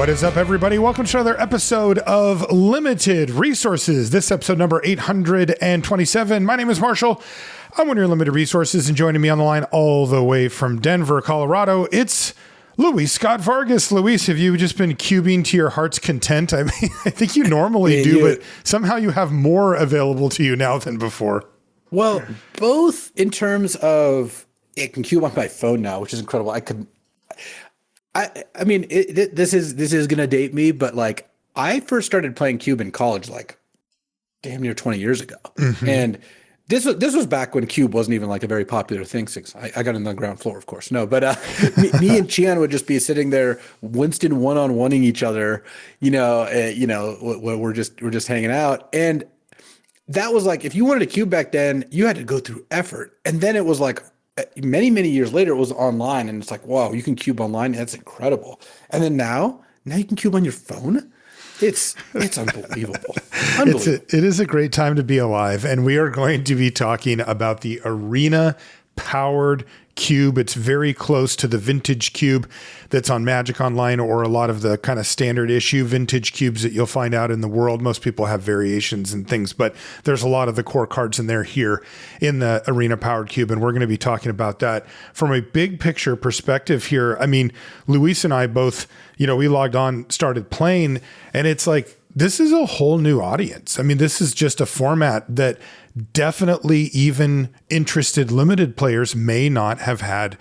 What is up, everybody? Welcome to another episode of Limited Resources. This episode number 827. My name is Marshall. I'm one of your Limited Resources, and joining me on the line all the way from Denver, Colorado, it's Luis Scott-Vargas. Luis, have you just been cubing to your heart's content? I mean, I think you normally do, but somehow you have more available to you now than before. Well, both in terms of it can cube on my phone now, which is incredible. I mean, this is gonna date me, but like I first started playing Cube in college, like damn near 20 years ago, and this was back when Cube wasn't even like a very popular thing. I got it on the ground floor, of course. No, but me and Chian would just be sitting there, Winston one-on-oneing each other. We're just hanging out, and that was like if you wanted a Cube back then, you had to go through effort, and then it was like. Many years later, it was online, and it's like, wow, you can cube online. That's incredible. And then now you can cube on your phone. It's unbelievable. It is a great time to be alive, and we are going to be talking about the Arena powered cube. It's very close to the vintage cube that's on Magic Online, or a lot of the kind of standard issue vintage cubes that you'll find out in the world. Most people have variations and things, but there's a lot of the core cards in there here in the Arena powered cube. And we're going to be talking about that from a big picture perspective here. I mean, Luis and I both, we logged on, started playing, and it's like, this is a whole new audience. I mean, this is just a format that definitely even interested limited players may not have had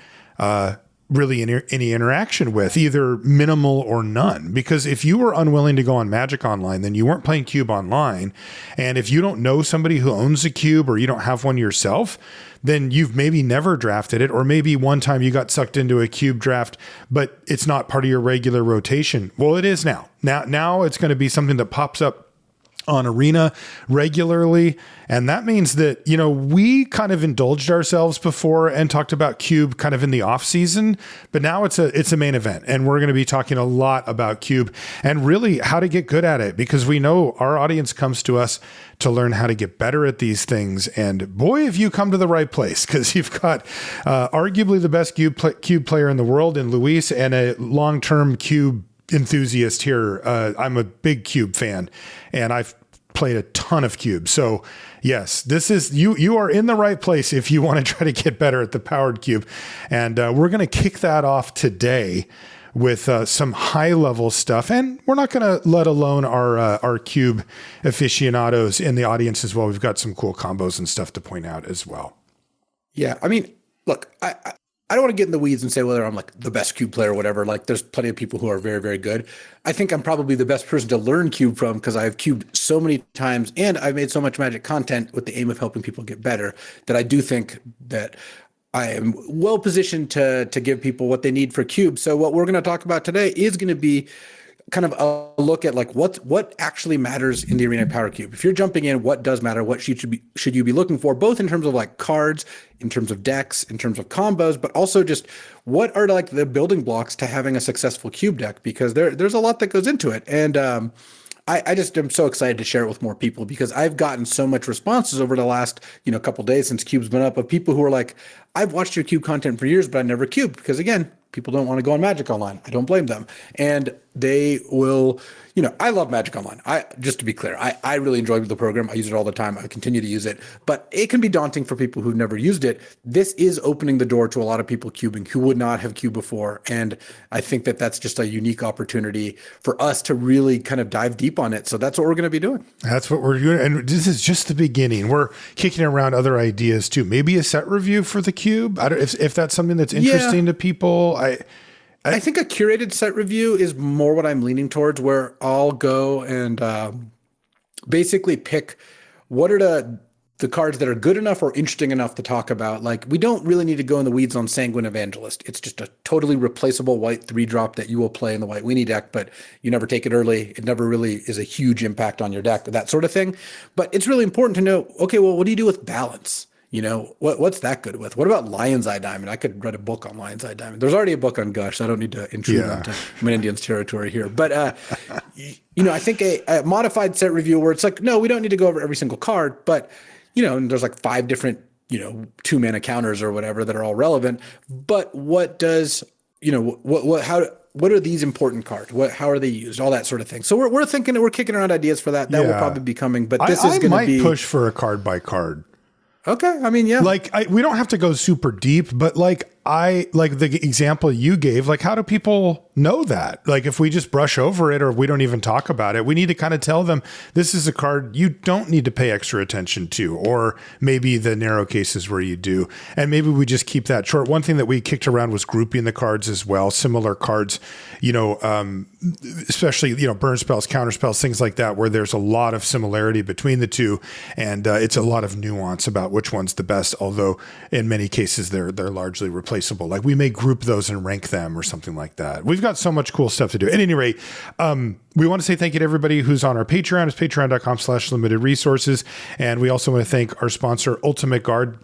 really any interaction with, either minimal or none. Because if you were unwilling to go on Magic Online, then you weren't playing Cube online. And if you don't know somebody who owns a Cube, or you don't have one yourself, then you've maybe never drafted it, or maybe one time you got sucked into a Cube draft, but it's not part of your regular rotation. Well, it is now. Now it's going to be something that pops up on Arena regularly. And that means that, we kind of indulged ourselves before and talked about Cube kind of in the off season, but now it's a main event. And we're going to be talking a lot about Cube and really how to get good at it, because we know our audience comes to us to learn how to get better at these things. And boy, have you come to the right place, because you've got arguably the best Cube player in the world in Luis, and a long-term Cube enthusiast here. I'm a big Cube fan, and I've played a ton of Cube. So yes, this is you are in the right place if you want to try to get better at the powered Cube. And we're going to kick that off today with some high level stuff. And we're not going to let alone our Cube aficionados in the audience as well. We've got some cool combos and stuff to point out as well. Yeah. I mean, look, I don't want to get in the weeds and say whether I'm like the best Cube player or whatever. Like there's plenty of people who are very, very good. I think I'm probably the best person to learn Cube from, because I've cubed so many times and I've made so much Magic content with the aim of helping people get better, that I do think that I am well positioned to give people what they need for Cube. So what we're going to talk about today is going to be kind of a look at like what actually matters in the Arena Power Cube. If you're jumping in, what does matter? What should you be looking for, both in terms of like cards, in terms of decks, in terms of combos, but also just what are like the building blocks to having a successful Cube deck? Because there's a lot that goes into it. And I just am so excited to share it with more people, because I've gotten so much responses over the last couple days since Cube's been up, of people who are like, I've watched your Cube content for years, but I never cubed, because again, people don't want to go on Magic Online. I don't blame them. And they will, I love Magic Online. Just to be clear, I really enjoy the program. I use it all the time. I continue to use it, but it can be daunting for people who've never used it. This is opening the door to a lot of people cubing who would not have cubed before. And I think that that's just a unique opportunity for us to really kind of dive deep on it. So that's what we're going to be doing. That's what we're doing. And this is just the beginning. We're kicking around other ideas too. Maybe a set review for the Cube. I don't, if that's something that's interesting to people. I think a curated set review is more what I'm leaning towards, where I'll go and basically pick what are the cards that are good enough or interesting enough to talk about. Like, we don't really need to go in the weeds on Sanguine Evangelist. It's just a totally replaceable white 3-drop that you will play in the White Weenie deck, but you never take it early. It never really is a huge impact on your deck, that sort of thing. But it's really important to know, okay, well, what do you do with balance? What's that good with? What about Lion's Eye Diamond? I could write a book on Lion's Eye Diamond. There's already a book on Gush, so I don't need to intrude onto Indians territory here. But, I think a modified set review where it's like, no, we don't need to go over every single card, but, and there's like 5 different, 2-mana counters or whatever that are all relevant. But what does, how are these important cards? How are they used? All that sort of thing. So we're kicking around ideas for that. That will probably be coming, but this is going to be push for a card by card. Okay. I mean, yeah. Like we don't have to go super deep, but like the example you gave, like how do people know that? Like if we just brush over it or we don't even talk about it, we need to kind of tell them this is a card you don't need to pay extra attention to, or maybe the narrow cases where you do. And maybe we just keep that short. One thing that we kicked around was grouping the cards as well. Similar cards, especially, burn spells, counter spells, things like that, where there's a lot of similarity between the two. And it's a lot of nuance about which one's the best, although in many cases they're largely replaceable. Like we may group those and rank them or something like that. We've got so much cool stuff to do. At any rate, we want to say thank you to everybody who's on our Patreon. It's patreon.com/limited resources. And we also want to thank our sponsor, Ultimate Guard.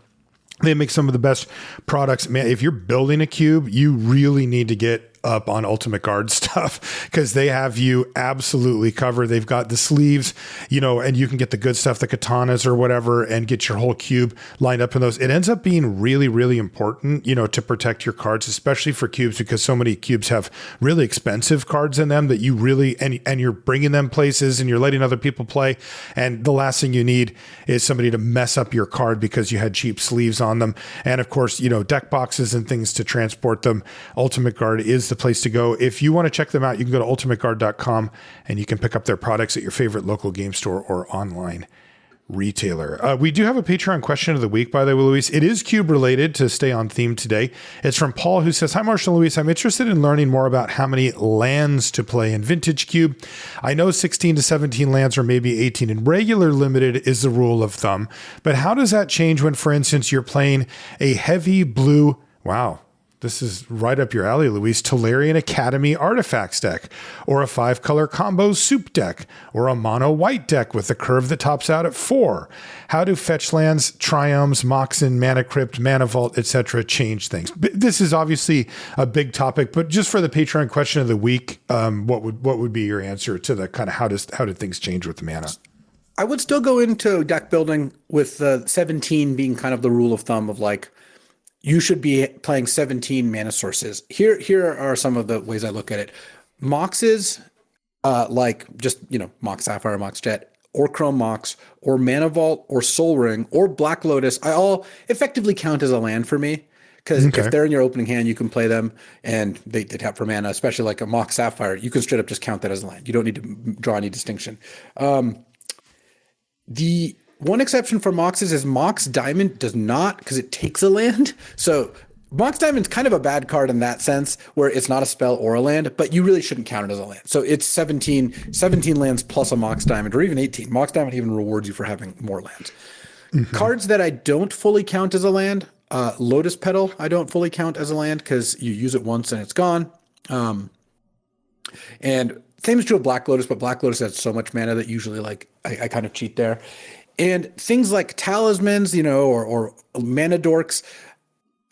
They make some of the best products. Man, if you're building a cube, you really need to get up on Ultimate Guard stuff because they have you absolutely covered. They've got the sleeves, and you can get the good stuff, the katanas or whatever, and get your whole cube lined up in those. It ends up being really, really important, to protect your cards, especially for cubes, because so many cubes have really expensive cards in them that you really, and you're bringing them places and you're letting other people play. And the last thing you need is somebody to mess up your card because you had cheap sleeves on them. And of course, deck boxes and things to transport them. Ultimate Guard is the place to go. If you want to check them out, you can go to ultimateguard.com and you can pick up their products at your favorite local game store or online retailer. We do have a Patreon question of the week, by the way, Luis. It is cube related, to stay on theme today. It's from Paul, who says, "Hi, Marshall and Luis. I'm interested in learning more about how many lands to play in Vintage Cube. I know 16 to 17 lands or maybe 18 in regular limited is the rule of thumb, but how does that change when, for instance, you're playing a heavy blue," wow, this is right up your alley, Luis, "Tolarian Academy Artifacts deck, or a 5-color combo soup deck, or a mono white deck with a curve that tops out at 4. How do fetch lands, triomes, Moxen, Mana Crypt, Mana Vault, etc. change things?" This is obviously a big topic, but just for the Patreon question of the week, what would be your answer to the kind of how did things change with the mana? I would still go into deck building with 17 being kind of the rule of thumb of like, you should be playing 17 mana sources. Here are some of the ways I look at it. Moxes, like just, Mox Sapphire, Mox Jet, or Chrome Mox, or Mana Vault, or Soul Ring, or Black Lotus, I all effectively count as a land for me. Because if they're in your opening hand, you can play them and they tap for mana, especially like a Mox Sapphire. You can straight up just count that as a land. You don't need to draw any distinction. The one exception for Moxes is Mox Diamond does not, because it takes a land. So Mox Diamond's kind of a bad card in that sense, where it's not a spell or a land, but you really shouldn't count it as a land. So it's 17 lands plus a Mox Diamond, or even 18. Mox Diamond even rewards you for having more lands. Mm-hmm. Cards that I don't fully count as a land, Lotus Petal I don't fully count as a land because you use it once and it's gone. And same is true of Black Lotus, but Black Lotus has so much mana that usually I kind of cheat there. And things like talismans, or mana dorks,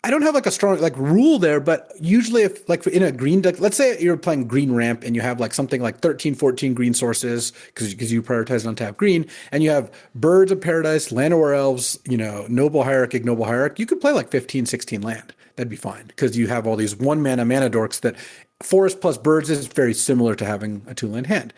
I don't have a strong rule there, but usually if in a green deck, let's say you're playing green ramp and you have something like 13, 14 green sources because you prioritize untap green, and you have Birds of Paradise, Llanowar Elves, Noble Hierarch, Ignoble Hierarch, you could play 15, 16 land. That'd be fine because you have all these one mana dorks that Forest plus Birds is very similar to having a 2-land hand.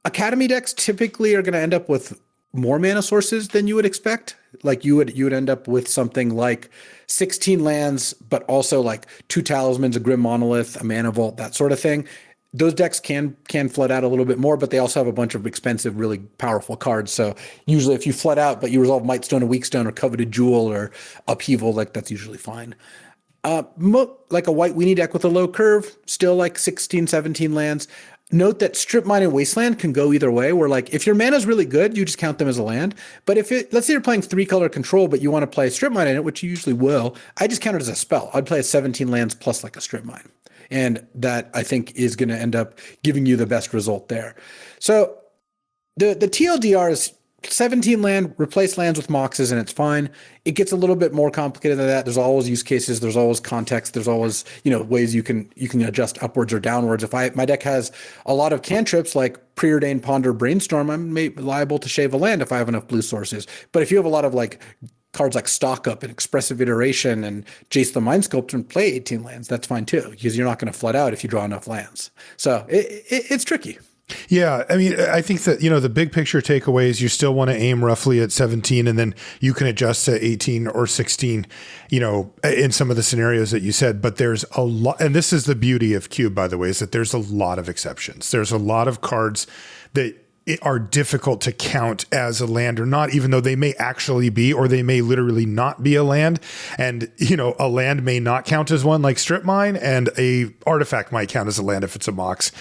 Academy decks typically are going to end up with more mana sources than you would expect. You would end up with something like 16 lands, but also 2 talismans, a Grim Monolith, a Mana Vault, that sort of thing. Those decks can flood out a little bit more, but they also have a bunch of expensive, really powerful cards. So usually if you flood out, but you resolve Mightstone or Weakstone or Coveted Jewel or Upheaval, that's usually fine. A White Weenie deck with a low curve, still 16, 17 lands. Note that Strip Mine and Wasteland can go either way, where if your mana's really good, you just count them as a land. But let's say you're playing 3-color control, but you want to play Strip Mine in it, which you usually will, I just count it as a spell. I'd play a 17 lands plus a Strip Mine. And that I think is going to end up giving you the best result there. So the TLDR is 17 land, replace lands with Moxes, and it's fine. It gets a little bit more complicated than that. There's always use cases. There's always context. There's always, ways you can adjust upwards or downwards. If my deck has a lot of cantrips like Preordained, Ponder, Brainstorm, I'm liable to shave a land if I have enough blue sources. But if you have a lot of cards like Stock Up and Expressive Iteration and Jace the Mind Sculptor and play 18 lands, that's fine too, because you're not going to flood out if you draw enough lands. So it's tricky. Yeah, I mean, I think that, the big picture takeaway is you still want to aim roughly at 17, and then you can adjust to 18 or 16, in some of the scenarios that you said. But there's a lot, and this is the beauty of Cube, by the way, is that there's a lot of exceptions. There's a lot of cards that are difficult to count as a land or not, even though they may actually be, or they may literally not be a land. And, a land may not count as one, like Strip Mine, and a artifact might count as a land if it's a Mox.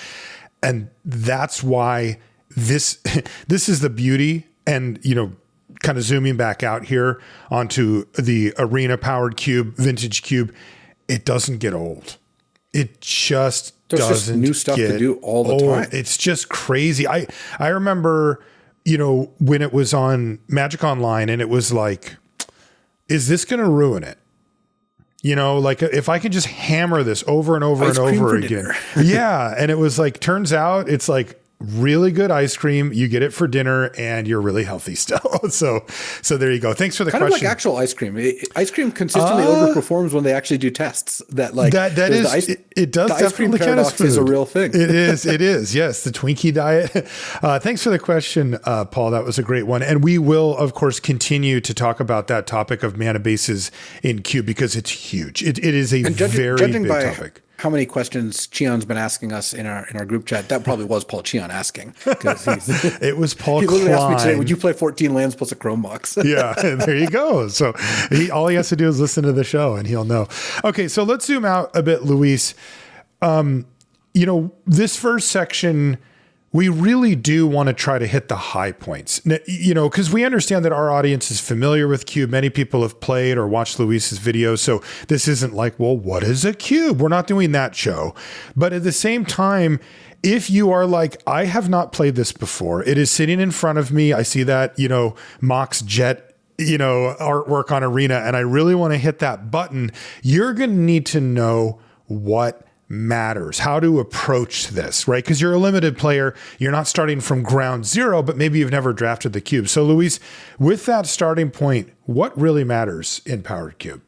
And that's why this is the beauty. And, kind of zooming back out here onto the arena powered cube, vintage cube, it doesn't get old. It just There's doesn't just new stuff to do all the time. It's just crazy. I remember, when it was on Magic Online, and it was like, is this going to ruin it? Like if I can just hammer this over and over and over again. Yeah. And it was like, turns out it's like really good ice cream. You get it for dinner and you're really healthy still. So there you go. Thanks for the question. Kind of like actual ice cream. Ice cream consistently overperforms when they actually do tests. It does the ice cream definitely count as paradox is a real thing. It is. Yes. The Twinkie diet. Thanks for the question, Paul. That was a great one. And we will, of course, continue to talk about that topic of mana bases in Cube because it's huge. It is a very big topic. How many questions Cheon's been asking us in our group chat? That probably was Paul Cheon asking. It was Paul. He literally Klein. asked me today, "Would you play 14 lands plus a Chrome Box?" Yeah, there you go. So all he has to do is listen to the show, and he'll know. Okay, so let's zoom out a bit, Luis. This first section, we really do want to try to hit the high points, because we understand that our audience is familiar with Cube. Many people have played or watched Luis's videos. So this isn't like, well, what is a Cube? We're not doing that show. But at the same time, if you are like, I have not played this before, it is sitting in front of me. I see that, Mox Jet, artwork on Arena, and I really want to hit that button. You're going to need to know what matters, how to approach this, right? Because you're a limited player. You're not starting from ground zero, but maybe you've never drafted the Cube. So Luis, with that starting point, what really matters in Powered Cube?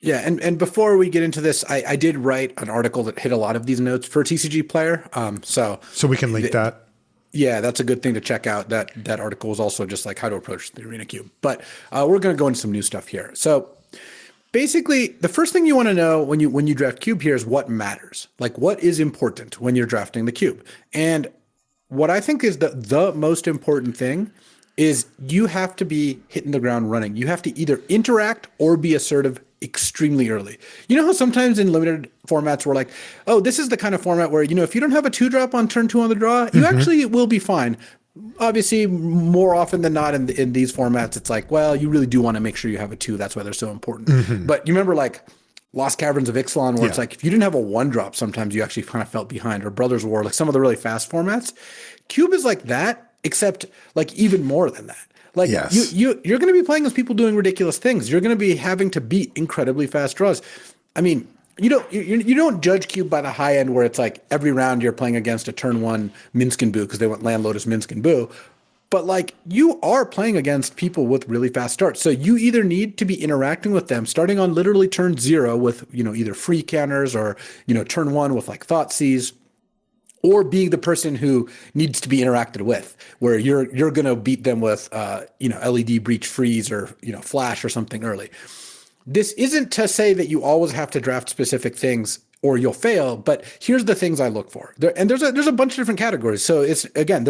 Yeah, and before we get into this, I did write an article that hit a lot of these notes for TCG Player. So we can link that. Yeah, that's a good thing to check out. That article was also just like how to approach the Arena Cube. But we're going to go into some new stuff here. So basically, the first thing you want to know when you draft Cube here is what matters. Like, what is important when you're drafting the Cube? And what I think is the most important thing is you have to be hitting the ground running. You have to either interact or be assertive extremely early. You know how sometimes in limited formats we're like, oh, this is the kind of format where, if you don't have a 2-drop on turn 2 on the draw, you actually will be fine. Obviously, more often than not in these formats, it's like, well, you really do want to make sure you have a 2. That's why they're so important. But you remember like Lost Caverns of Ixalan, where it's like, if you didn't have a 1-drop, sometimes you actually kind of felt behind, or Brothers War, like some of the really fast formats. Cube is like that, except like even more than that. Like you're going to be playing with people doing ridiculous things. You're going to be having to beat incredibly fast draws. I mean, you don't judge Cube by the high end where it's like every round you're playing against a turn 1 Minsk and Boo because they went Land Lotus Minsk and Boo. But like you are playing against people with really fast starts. So you either need to be interacting with them starting on literally turn 0 with, either free counters or, turn 1 with like Thoughtseize, or being the person who needs to be interacted with, where you're going to beat them with, LED Breach Freeze or, Flash or something early. This isn't to say that you always have to draft specific things or you'll fail, but here's the things I look for. There's a bunch of different categories. So it's, again,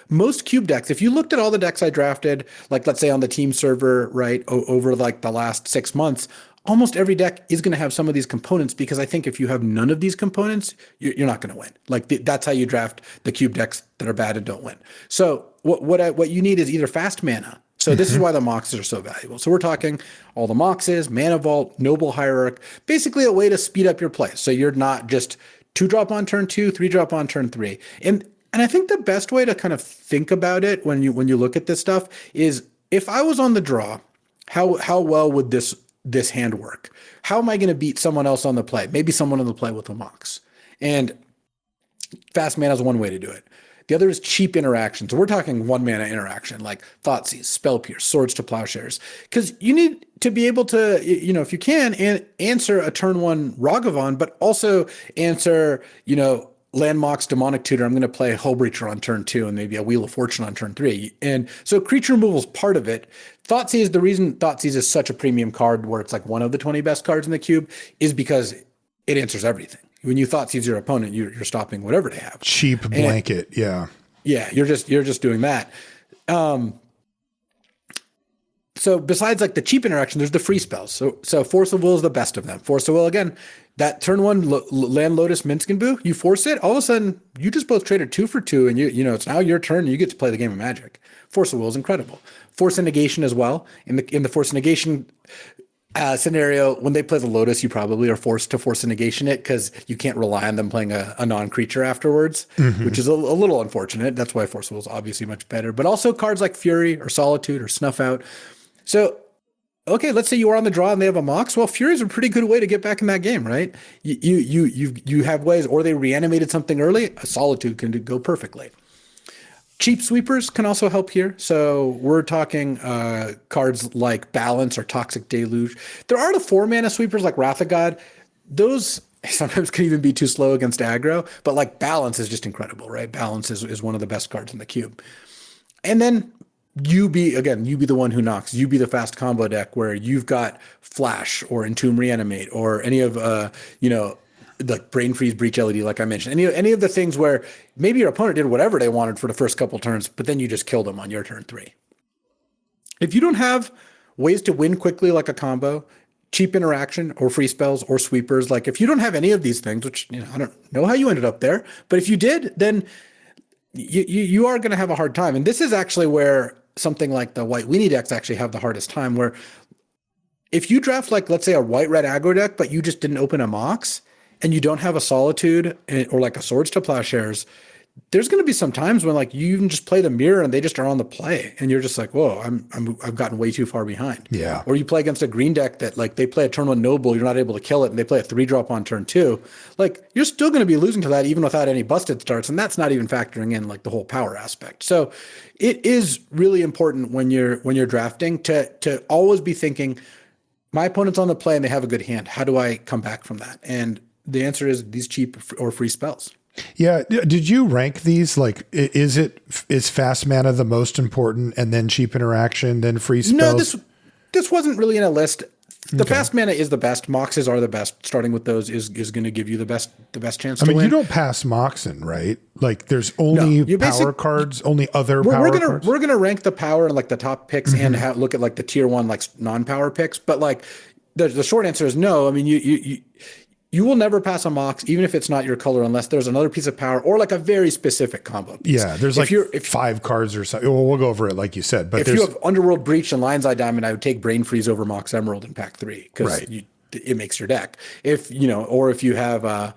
most Cube decks, if you looked at all the decks I drafted, like let's say on the team server, right, over like the last 6 months, almost every deck is going to have some of these components, because I think if you have none of these components, you're not going to win. Like that's how you draft the Cube decks that are bad and don't win. So what you need is either fast mana. So this is why the Moxes are so valuable. So we're talking all the Moxes, Mana Vault, Noble Hierarch, basically a way to speed up your play. So you're not just 2-drop on turn 2, 3-drop on turn 3. And I think the best way to kind of think about it when you look at this stuff is, if I was on the draw, how well would this hand work? How am I going to beat someone else on the play? Maybe someone on the play with a Mox. And fast mana is one way to do it. The other is cheap interaction. So we're talking 1 mana interaction, like Thoughtseize, Spell Pierce, Swords to Plowshares. Because you need to be able to, if you can, answer a turn 1 Ragavan, but also answer, Landmock's Demonic Tutor. I'm going to play Hullbreacher on turn 2 and maybe a Wheel of Fortune on turn 3. And so creature removal is part of it. Thoughtseize, the reason Thoughtseize is such a premium card where it's like one of the 20 best cards in the cube is because it answers everything. When you Thoughtseize your opponent, you're stopping whatever they have. Cheap blanket, yeah. Yeah, you're just doing that. So besides like the cheap interaction, there's the free spells. So Force of Will is the best of them. Force of Will, again, that turn 1 Land Lotus Minsc and Boo, you force it, all of a sudden you just both traded 2 for 2, and it's now your turn and you get to play the game of Magic. Force of Will is incredible. Force of Negation as well. In the Force of Negation scenario, when they play the Lotus, you probably are forced to Force of Negation it because you can't rely on them playing a non-creature afterwards, which is a little unfortunate. That's why Force of Will is obviously much better. But also cards like Fury or Solitude or Snuff Out. So, okay, let's say you are on the draw and they have a Mox. Well, Fury is a pretty good way to get back in that game, right? You have ways, or they reanimated something early. A Solitude can go perfectly. Cheap sweepers can also help here. So we're talking cards like Balance or Toxic Deluge. There are the 4 mana sweepers like Wrath of God. Those sometimes can even be too slow against aggro, but like Balance is just incredible, right? Balance is one of the best cards in the cube. And then you be the one who knocks. You be the fast combo deck where you've got Flash or Entomb Reanimate or any of the Brain Freeze, Breach LED, like I mentioned. Any of the things where maybe your opponent did whatever they wanted for the first couple turns, but then you just killed them on your turn 3. If you don't have ways to win quickly like a combo, cheap interaction or free spells or sweepers, like if you don't have any of these things, which I don't know how you ended up there, but if you did, then you are going to have a hard time. And this is actually where something like the White Weenie decks actually have the hardest time, where if you draft like, let's say, a white-red aggro deck, but you just didn't open a Mox and you don't have a Solitude or like a Swords to Plowshares, there's going to be some times when like you even just play the mirror and they just are on the play and you're just like, whoa, I've gotten way too far behind. Yeah. Or you play against a green deck that like they play a turn 1 Noble, you're not able to kill it, and they play a 3-drop on turn 2. Like you're still going to be losing to that even without any busted starts, and that's not even factoring in like the whole power aspect. So it is really important when you're drafting to always be thinking, my opponent's on the play and they have a good hand. How do I come back from that? And the answer is these cheap or free spells. Yeah. Did you rank these? Like, is fast mana the most important, and then cheap interaction, then free spells? No, this wasn't really in a list. The fast mana is the best. Moxes are the best. Starting with those is going to give you the best chance to win. You don't pass Moxen, right? Like there's only power cards, only other power cards. We're gonna rank the power and like the top picks and look at like the tier 1 like non-power picks. But like the short answer is no. I mean, you will never pass a Mox, even if it's not your color, unless there's another piece of power or like a very specific combo piece. Yeah, there's if 5 cards or something. Well, we'll go over it like you said. But if you have Underworld Breach and Lion's Eye Diamond, I would take Brain Freeze over Mox Emerald in pack 3 because it makes your deck. If if you have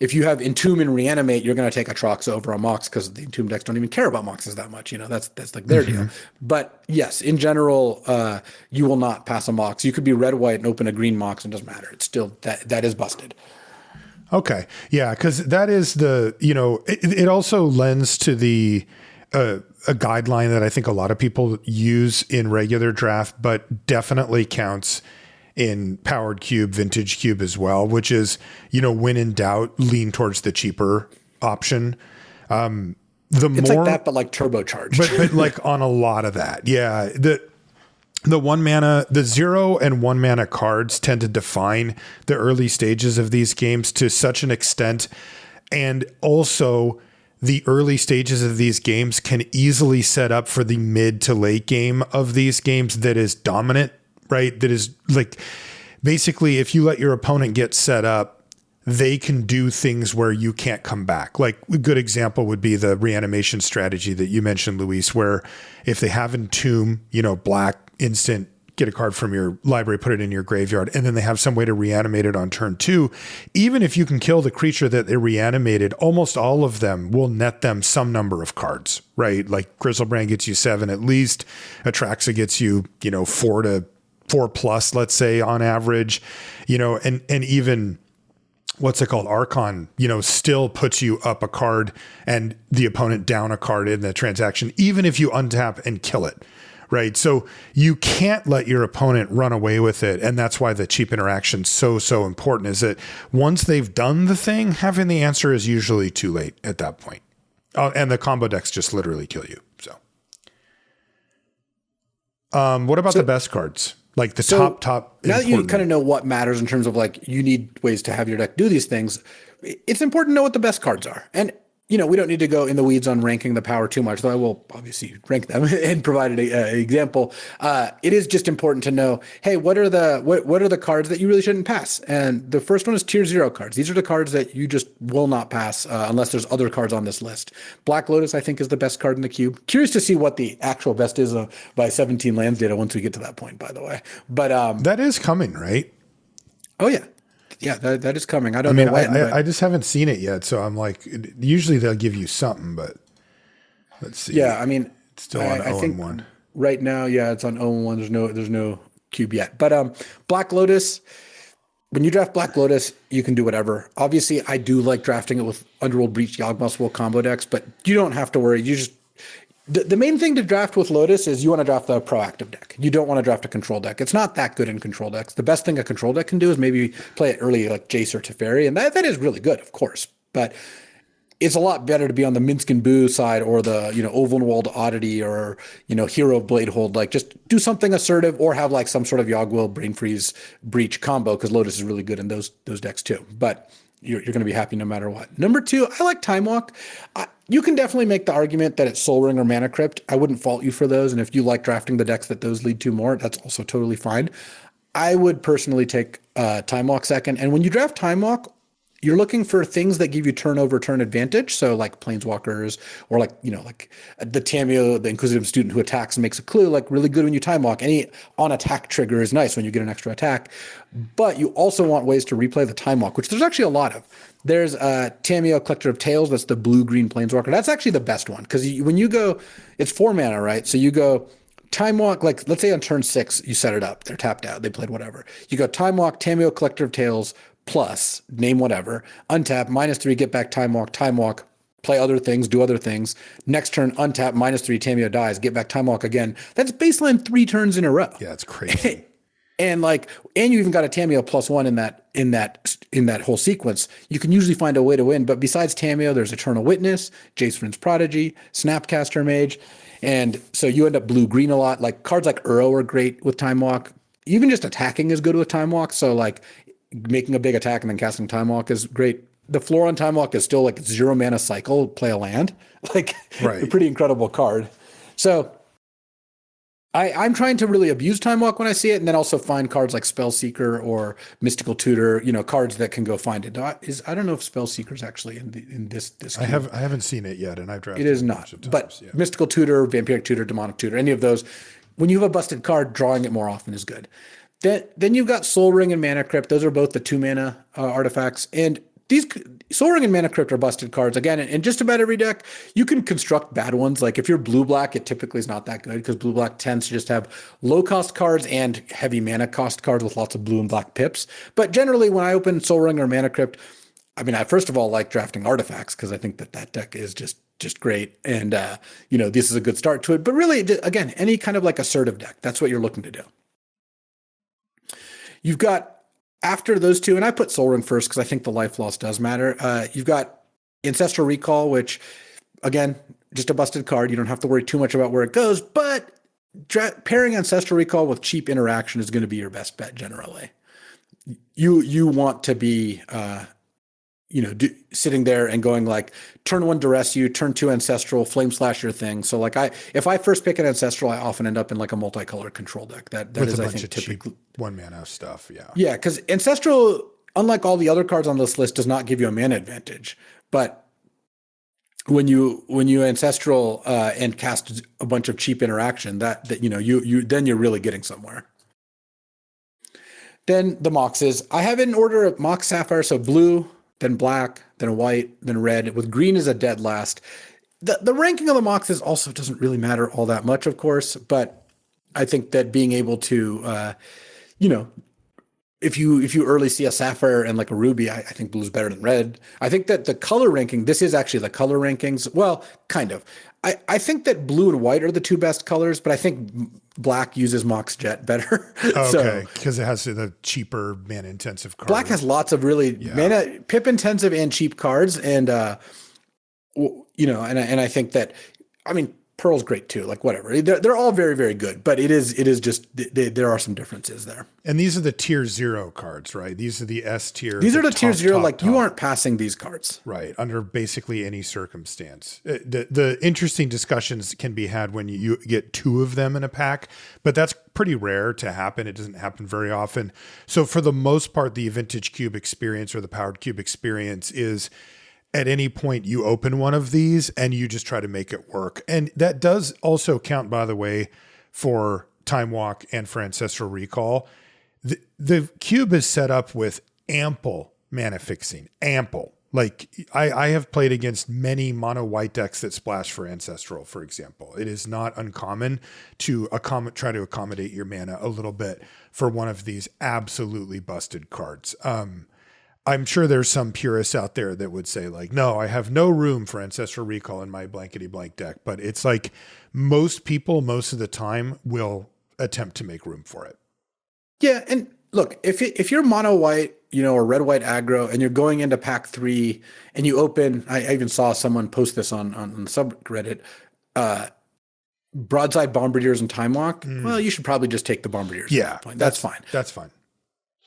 if you have Entomb and Reanimate, you're going to take a Trox over a Mox because the Entomb decks don't even care about Moxes that much. That's like their deal. But yes, in general, you will not pass a Mox. You could be red, white, and open a green Mox, and it doesn't matter. It's still that is busted. Okay. Yeah. Because that is it also lends to the, a guideline that I think a lot of people use in regular draft, but definitely counts in powered cube, vintage cube as well, which is, when in doubt, lean towards the cheaper option. It's like that, but like turbocharged. But like on a lot of that. Yeah. The 1 mana, the 0 and 1 mana cards tend to define the early stages of these games to such an extent. And also the early stages of these games can easily set up for the mid to late game of these games that is dominant, right? That is like, basically, if you let your opponent get set up, they can do things where you can't come back. Like a good example would be the reanimation strategy that you mentioned, Luis, where if they have Entomb, black instant, get a card from your library, put it in your graveyard, and then they have some way to reanimate it on turn 2. Even if you can kill the creature that they reanimated, almost all of them will net them some number of cards, right? Like Griselbrand gets you 7 at least. Atraxa gets you, 4 plus, let's say on average, and even what's it called? Archon, still puts you up a card and the opponent down a card in the transaction, even if you untap and kill it. Right. So you can't let your opponent run away with it. And that's why the cheap interaction so important, is that once they've done the thing, having the answer is usually too late at that point. And the combo decks just literally kill you. So what about the best cards? Like the top. Now that you kind of know what matters in terms of like, you need ways to have your deck do these things, it's important to know what the best cards are. And we don't need to go in the weeds on ranking the power too much, though I will obviously rank them and provide an example. It is just important to know, hey, what are the cards that you really shouldn't pass? And the first one is tier 0 cards. These are the cards that you just will not pass unless there's other cards on this list. Black Lotus, I think, is the best card in the cube. Curious to see what the actual best is by 17 lands data once we get to that point, by the way. But that is coming, right? Oh, yeah. Yeah, that is coming. I don't know when. I just haven't seen it yet, so I'm like, usually they'll give you something, but let's see. Yeah, I mean, it's still on 0-1. Right now, yeah, it's on 0-1. There's no cube yet. But Black Lotus, when you draft Black Lotus, you can do whatever. Obviously, I do like drafting it with Underworld Breach, Yawgmoth's Will combo decks, but you don't have to worry. You just the main thing to draft with Lotus is you want to draft the proactive deck. You don't want to draft a control deck. It's not that good in control decks. The best thing a control deck can do is maybe play it early like Jace or Teferi, and that is really good, of course. But it's a lot better to be on the Minsk and Boo side or the Ovalwald Oddity or Hero of Bladehold. Like just do something assertive or have like some sort of Yawgwill Brain Freeze Breach combo, because Lotus is really good in those decks too. But you're going to be happy no matter what. Number 2, I like Time Walk. You can definitely make the argument that it's Soul Ring or Mana Crypt. I wouldn't fault you for those. And if you like drafting the decks that those lead to more, that's also totally fine. I would personally take Time Walk second. And when you draft Time Walk, you're looking for things that give you turn advantage. So like Planeswalkers or like the Tameo, the Inquisitive Student who attacks and makes a clue, like really good when you Time Walk. Any on attack trigger is nice when you get an extra attack. But you also want ways to replay the Time Walk, which there's actually a lot of. There's Tameo, Collector of Tales. That's the blue-green Planeswalker. That's actually the best one, because when you go, it's 4 mana, right? So you go Time Walk, like let's say on turn 6, you set it up. They're tapped out. They played whatever. You go Time Walk, Tameo, Collector of Tales, plus name whatever, untap, -3, get back Time Walk, play other things, do other things. Next turn, untap, -3, Tameo dies, get back Time Walk again. That's baseline 3 turns in a row. Yeah, it's crazy. And you even got a Tameo +1 in that whole sequence. You can usually find a way to win. But besides Tameo, there's Eternal Witness, Jace Vryn's Prodigy, Snapcaster Mage, and so you end up blue-green a lot. Like cards like Uro are great with Time Walk. Even just attacking is good with Time Walk. So like making a big attack and then casting Time Walk is great. The floor on Time Walk is still like 0 mana cycle, play a land. Like right. A pretty incredible card. So I'm trying to really abuse Time Walk when I see it, and then also find cards like Spellseeker or Mystical Tutor, cards that can go find it. I don't know if Spellseeker's actually in this. I haven't seen it yet, and I've drafted it. Is not, but yeah. Mystical Tutor, Vampiric Tutor, Demonic Tutor, any of those. When you have a busted card, drawing it more often is good. Then you've got Soul Ring and Mana Crypt. Those are both the 2 mana artifacts, and these Soul Ring and Mana Crypt are busted cards. Again, in just about every deck, you can construct bad ones. Like if you're blue-black, it typically is not that good because blue-black tends to just have low-cost cards and heavy mana cost cards with lots of blue and black pips. But generally, when I open Soul Ring or Mana Crypt, I mean, I first of all like drafting artifacts because I think that deck is just great. And, this is a good start to it. But really, again, any kind of like assertive deck, that's what you're looking to do. You've got, after those two, and I put Soul Ring first because I think the life loss does matter. You've got Ancestral Recall, which, again, just a busted card. You don't have to worry too much about where it goes, but pairing Ancestral Recall with cheap interaction is going to be your best bet generally. You want to be, sitting there and going like, turn 1 Duress you, turn 2 Ancestral, Flame Slash your thing. So like if I first pick an Ancestral, I often end up in like a multicolored control deck. That with is, a I bunch think, of typically cheap 1 mana stuff. Yeah. Yeah, because Ancestral, unlike all the other cards on this list, does not give you a mana advantage. But when you Ancestral and cast a bunch of cheap interaction, that then you're really getting somewhere. Then the Moxes. I have it in order of Mox Sapphire, so blue, then black, then white, then red, with green as a dead last. The ranking of the Moxes also doesn't really matter all that much, of course, but I think that being able to, if you early see a sapphire and like a ruby, I think blue's better than red. I think that the color ranking, this is actually the color rankings. Well, kind of. I think that blue and white are the two best colors, but I think black uses Mox Jet better. Okay, because it has the cheaper mana intensive cards. Black has lots of really mana pip intensive and cheap cards, and you know, and I think that, I mean, Pearl's great too. Like whatever, they're all very, very good, but it is just there are some differences there. And these are the tier 0 cards, right? These are the S tier. These are the tier 0. Like you aren't passing these cards, right? Under basically any circumstance. The interesting discussions can be had when you get 2 of them in a pack, but that's pretty rare to happen. It doesn't happen very often. So for the most part, the Vintage Cube experience or the Powered Cube experience is, at any point you open one of these and you just try to make it work. And that does also count, by the way, for Time Walk and for Ancestral Recall. The cube is set up with ample mana fixing, ample. Like I have played against many mono white decks that splash for Ancestral, for example. It is not uncommon to try to accommodate your mana a little bit for one of these absolutely busted cards. I'm sure there's some purists out there that would say like, no, I have no room for Ancestral Recall in my blankety blank deck. But it's like most people, most of the time, will attempt to make room for it. Yeah. And look, if you're mono white, you know, or red white aggro, and you're going into pack 3 and you open, I even saw someone post this on the subreddit, Broadside Bombardiers and Time Walk. Well, you should probably just take the Bombardiers. Yeah. At that point. That's fine. That's fine.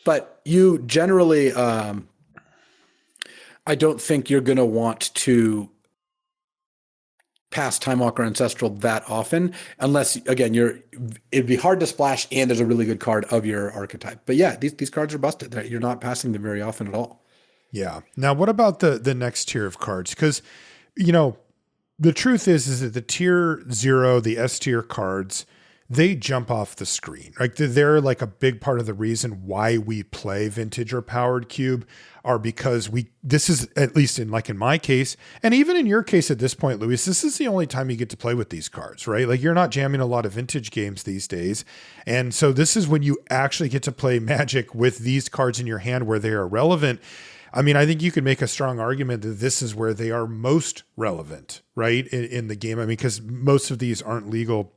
But you generally, I don't think you're going to want to pass Time Walk or Ancestral that often, unless, again, it'd be hard to splash and there's a really good card of your archetype. But yeah, these cards are busted. You're not passing them very often at all. Yeah. Now, what about the next tier of cards? Because, you know, the truth is that the tier 0, the S tier cards, they jump off the screen. Like they're like a big part of the reason why we play Vintage or Powered Cube are because this is, at least in my case, and even in your case at this point, Luis, this is the only time you get to play with these cards, right? Like you're not jamming a lot of Vintage games these days. And so this is when you actually get to play Magic with these cards in your hand where they are relevant. I mean, I think you could make a strong argument that this is where they are most relevant, right? In the game. I mean, because most of these aren't legal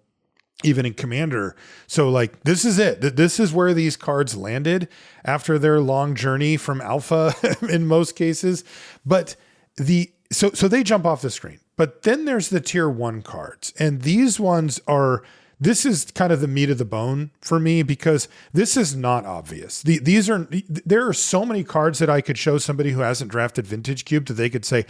even in Commander. So like, this is it. This is where these cards landed after their long journey from alpha in most cases. But so they jump off the screen, but then there's the tier 1 cards. And these ones this is kind of the meat of the bone for me because this is not obvious. There are so many cards that I could show somebody who hasn't drafted Vintage Cube that they could say,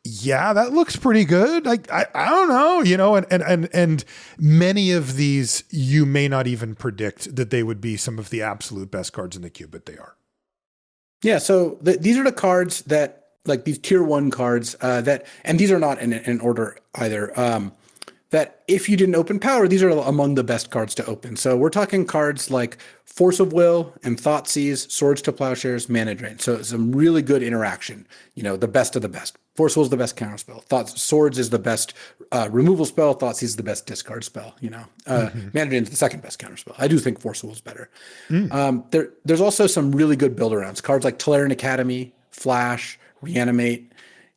yeah, that looks pretty good. Like, I don't know, you know, and many of these, you may not even predict that they would be some of the absolute best cards in the cube, but they are. Yeah. So these are the cards that, like these tier 1 cards and these are not in order either. That if you didn't open Power, these are among the best cards to open. So we're talking cards like Force of Will and Thoughtseize, Swords to Plowshares, Mana Drain. So some really good interaction, you know, the best of the best. Force of Will is the best counter spell. Swords is the best removal spell. Thoughtseize is the best discard spell, you know. Mana Drain is the second best counter spell. I do think Force of Will is better. There's also some really good build-arounds. Cards like Tolarian Academy, Flash, Reanimate.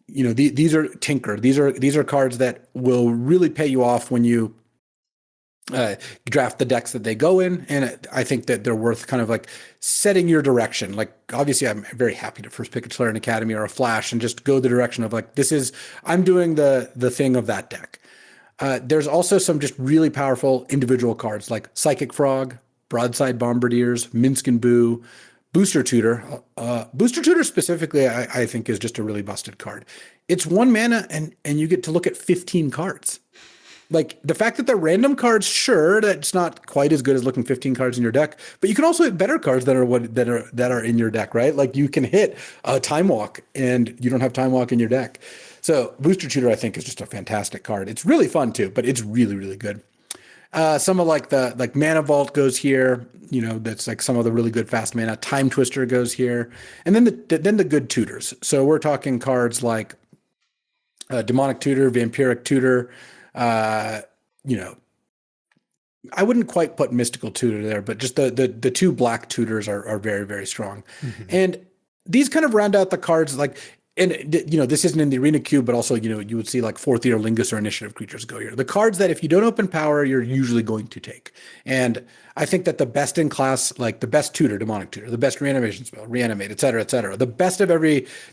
You know, these are Tinker. These are cards that will really pay you off when you draft the decks that they go in. And I think that they're worth kind of like setting your direction. Like, obviously, I'm very happy to first pick a Tolarian Academy or a Flash and just go the direction of like, I'm doing the thing of that deck. There's also some just really powerful individual cards like Psychic Frog, Broadside Bombardiers, Minsk and Boo, Booster Tutor. Booster Tutor specifically, I think, is just a really busted card. It's 1 mana, and you get to look at 15 cards. Like, the fact that they're random cards, sure, that's not quite as good as looking 15 cards in your deck, but you can also hit better cards that are in your deck, right? Like, you can hit Time Walk, and you don't have Time Walk in your deck. So Booster Tutor, I think, is just a fantastic card. It's really fun too, but it's really, really good. Some of like Mana Vault goes here, you know, that's like some of the really good fast mana. Time Twister goes here. And then the good tutors. So we're talking cards like Demonic Tutor, Vampiric Tutor, you know, I wouldn't quite put mystical tutor there, but just the two black tutors are very, very strong. And these kind of round out the cards like, and this isn't in the arena cube, but also, you would see like fourth year Lingus or initiative creatures go here. The cards that if you don't open power, you're usually going to take. And I think that the best in class, like the best tutor, demonic tutor, the best reanimation spell, reanimate, et cetera, the best of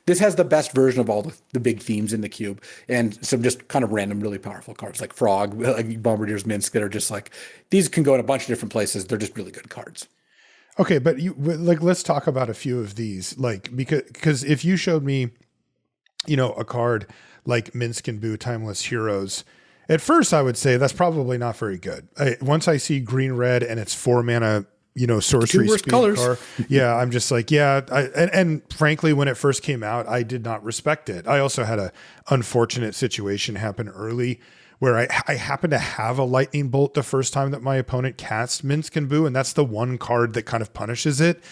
this has the best version of all the big themes in the cube. And some just kind of random, really powerful cards like Frog, like Bombardier's Minsk that are just like, these can go in a bunch of different places. They're just really good cards. Okay. But let's talk about a few of these, like, because if you showed me, a card like Minsk and Boo Timeless Heroes, at first I would say that's probably not very good. Once I see green, red, and it's 4 mana, sorcery speed colors. card, yeah, I'm just like, yeah. And frankly, when it first came out, I did not respect it. I also had a unfortunate situation happen early where I happened to have a lightning bolt the first time that my opponent cast Minsk and Boo, and that's the one card that kind of punishes it.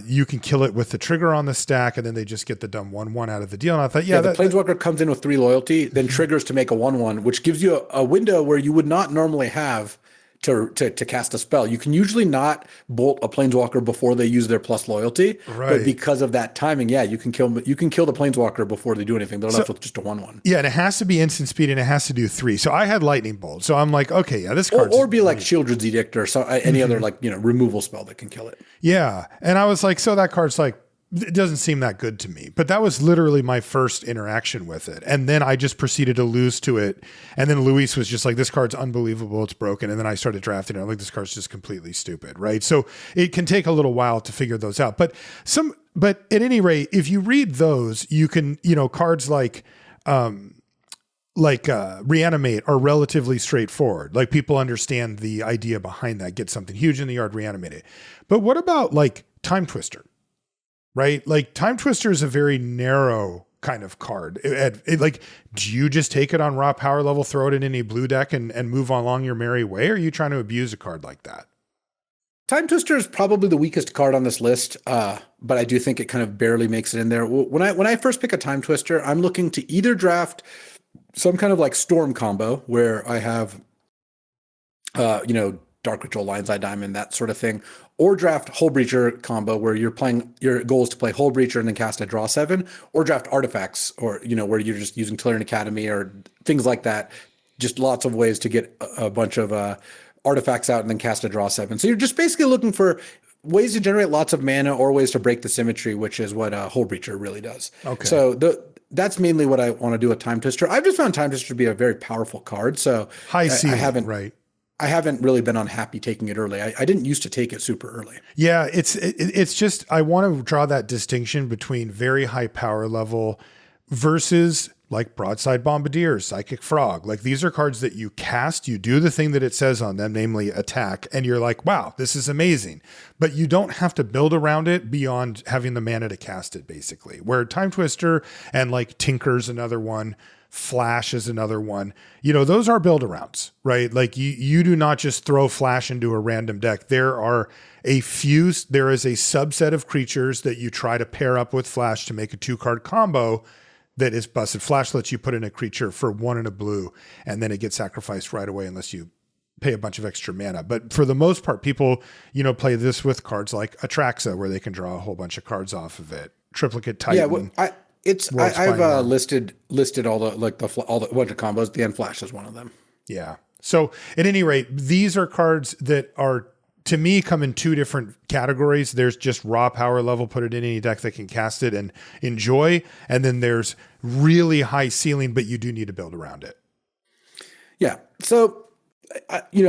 You can kill it with the trigger on the stack, and then they just get the dumb 1/1 out of the deal. And I thought, the Planeswalker comes in with 3 loyalty, then triggers to make a 1/1, which gives you a window where you would not normally have to cast a spell. You can usually not bolt a Planeswalker before they use their plus loyalty, right? But because of that timing, you can kill the Planeswalker before they do anything. They're left with just a 1/1. Yeah, and it has to be instant speed, and it has to do 3. So I had lightning bolt. So I'm like, okay, yeah, this card or be like Shieldred's Edict or any other removal spell that can kill it. Yeah, and I was like, so that card's like, it doesn't seem that good to me. But that was literally my first interaction with it. And then I just proceeded to lose to it. And then Luis was just like, this card's unbelievable. It's broken. And then I started drafting it. I'm like, this card's just completely stupid. Right. So it can take a little while to figure those out. But at any rate, if you read those, you can, cards like reanimate are relatively straightforward. Like people understand the idea behind that. Get something huge in the yard, reanimate it. But what about like Time Twister? Right? Like Time Twister is a very narrow kind of card. Like, do you just take it on raw power level, throw it in any blue deck and move along your merry way? Or are you trying to abuse a card like that? Time Twister is probably the weakest card on this list, but I do think it kind of barely makes it in there. When I first pick a Time Twister, I'm looking to either draft some kind of like Storm combo where I have, Dark Ritual, Lion's Eye Diamond, that sort of thing, or draft Hullbreacher combo where your goal is to play Hullbreacher and then cast a draw 7, or draft Artifacts, or where you're just using Tillerian Academy or things like that. Just lots of ways to get a bunch of artifacts out and then cast a draw 7. So you're just basically looking for ways to generate lots of mana or ways to break the symmetry, which is what Hullbreacher really does. Okay. So that's mainly what I want to do with Time Twister. I've just found Time Twister to be a very powerful card. So I haven't really been unhappy taking it early. I didn't used to take it super early. Yeah, it's just, I want to draw that distinction between very high power level versus like Broadside Bombardier, Psychic Frog. Like these are cards that you cast, you do the thing that it says on them, namely attack, and you're like, wow, this is amazing. But you don't have to build around it beyond having the mana to cast it, basically. Where Time Twister and like Tinker's another one, Flash is another one. Those are build arounds, right? Like you do not just throw Flash into a random deck. There is a subset of creatures that you try to pair up with Flash to make a 2-card combo that is busted. Flash lets you put in a creature for 1 and a blue, and then it gets sacrificed right away unless you pay a bunch of extra mana. But for the most part, people, play this with cards like Atraxa, where they can draw a whole bunch of cards off of it. Triplicate Titan. Yeah, I've listed all the bunch of combos. The end Flash is one of them. Yeah. So at any rate, these are cards that are, to me, come in 2 different categories. There's just raw power level, put it in any deck that can cast it and enjoy. And then there's really high ceiling, but you do need to build around it. Yeah. So in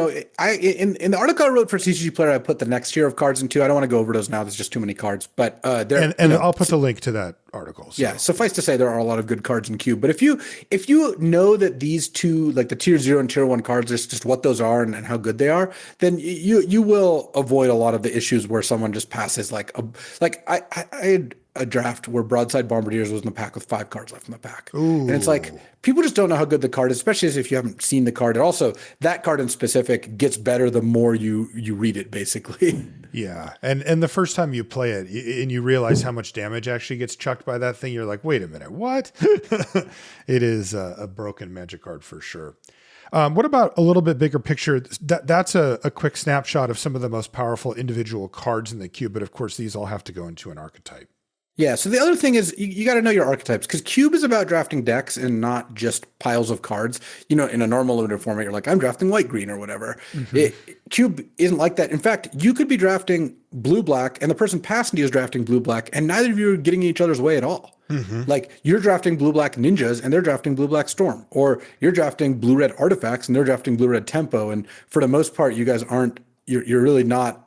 the article I wrote for CCG Player, I put the next tier of cards into. I don't want to go over those now. There's just too many cards. But I'll put the link to that article. So. Yeah, suffice to say, there are a lot of good cards in Cube. But if you know that these two, like the tier 0 and tier 1 cards, is just what those are and how good they are, then you will avoid a lot of the issues where someone just passes I had a draft where Broadside Bombardiers was in the pack with 5 cards left in the pack. Ooh. And it's like, people just don't know how good the card is, especially if you haven't seen the card. And also, that card in specific gets better the more you read it, basically. Yeah. And the first time you play it and you realize how much damage actually gets chucked by that thing, you're like, wait a minute, what? It is a broken Magic card for sure. What about a little bit bigger picture? That's a quick snapshot of some of the most powerful individual cards in the cube, but of course these all have to go into an archetype. Yeah. So the other thing is you got to know your archetypes, because cube is about drafting decks and not just piles of cards. You know, in a normal limited format, you're like, I'm drafting white, green or whatever. Cube isn't like that. In fact, you could be drafting blue, black, and the person passing you is drafting blue, black, and neither of you are getting in each other's way at all. Like you're drafting blue, black ninjas and they're drafting blue, black storm, or you're drafting blue, red artifacts and they're drafting blue, red tempo. And for the most part, you guys aren't, you're really not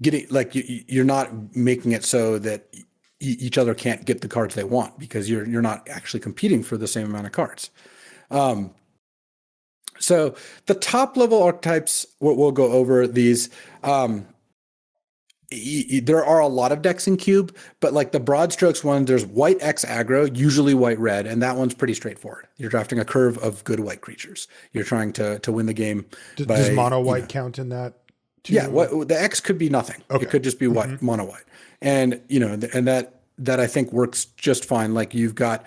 getting, like you're not making it so that each other can't get the cards they want, because you're not actually competing for the same amount of cards. So the top level archetypes, we'll go over these. There are a lot of decks in cube, but like the broad strokes one, there's white X aggro, usually white red, and that one's pretty straightforward. You're drafting a curve of good white creatures. You're trying to win the game. Does mono white count in that too? Yeah, the X could be nothing. Okay. It could just be white, mono white, and and that I think works just fine. Like you've got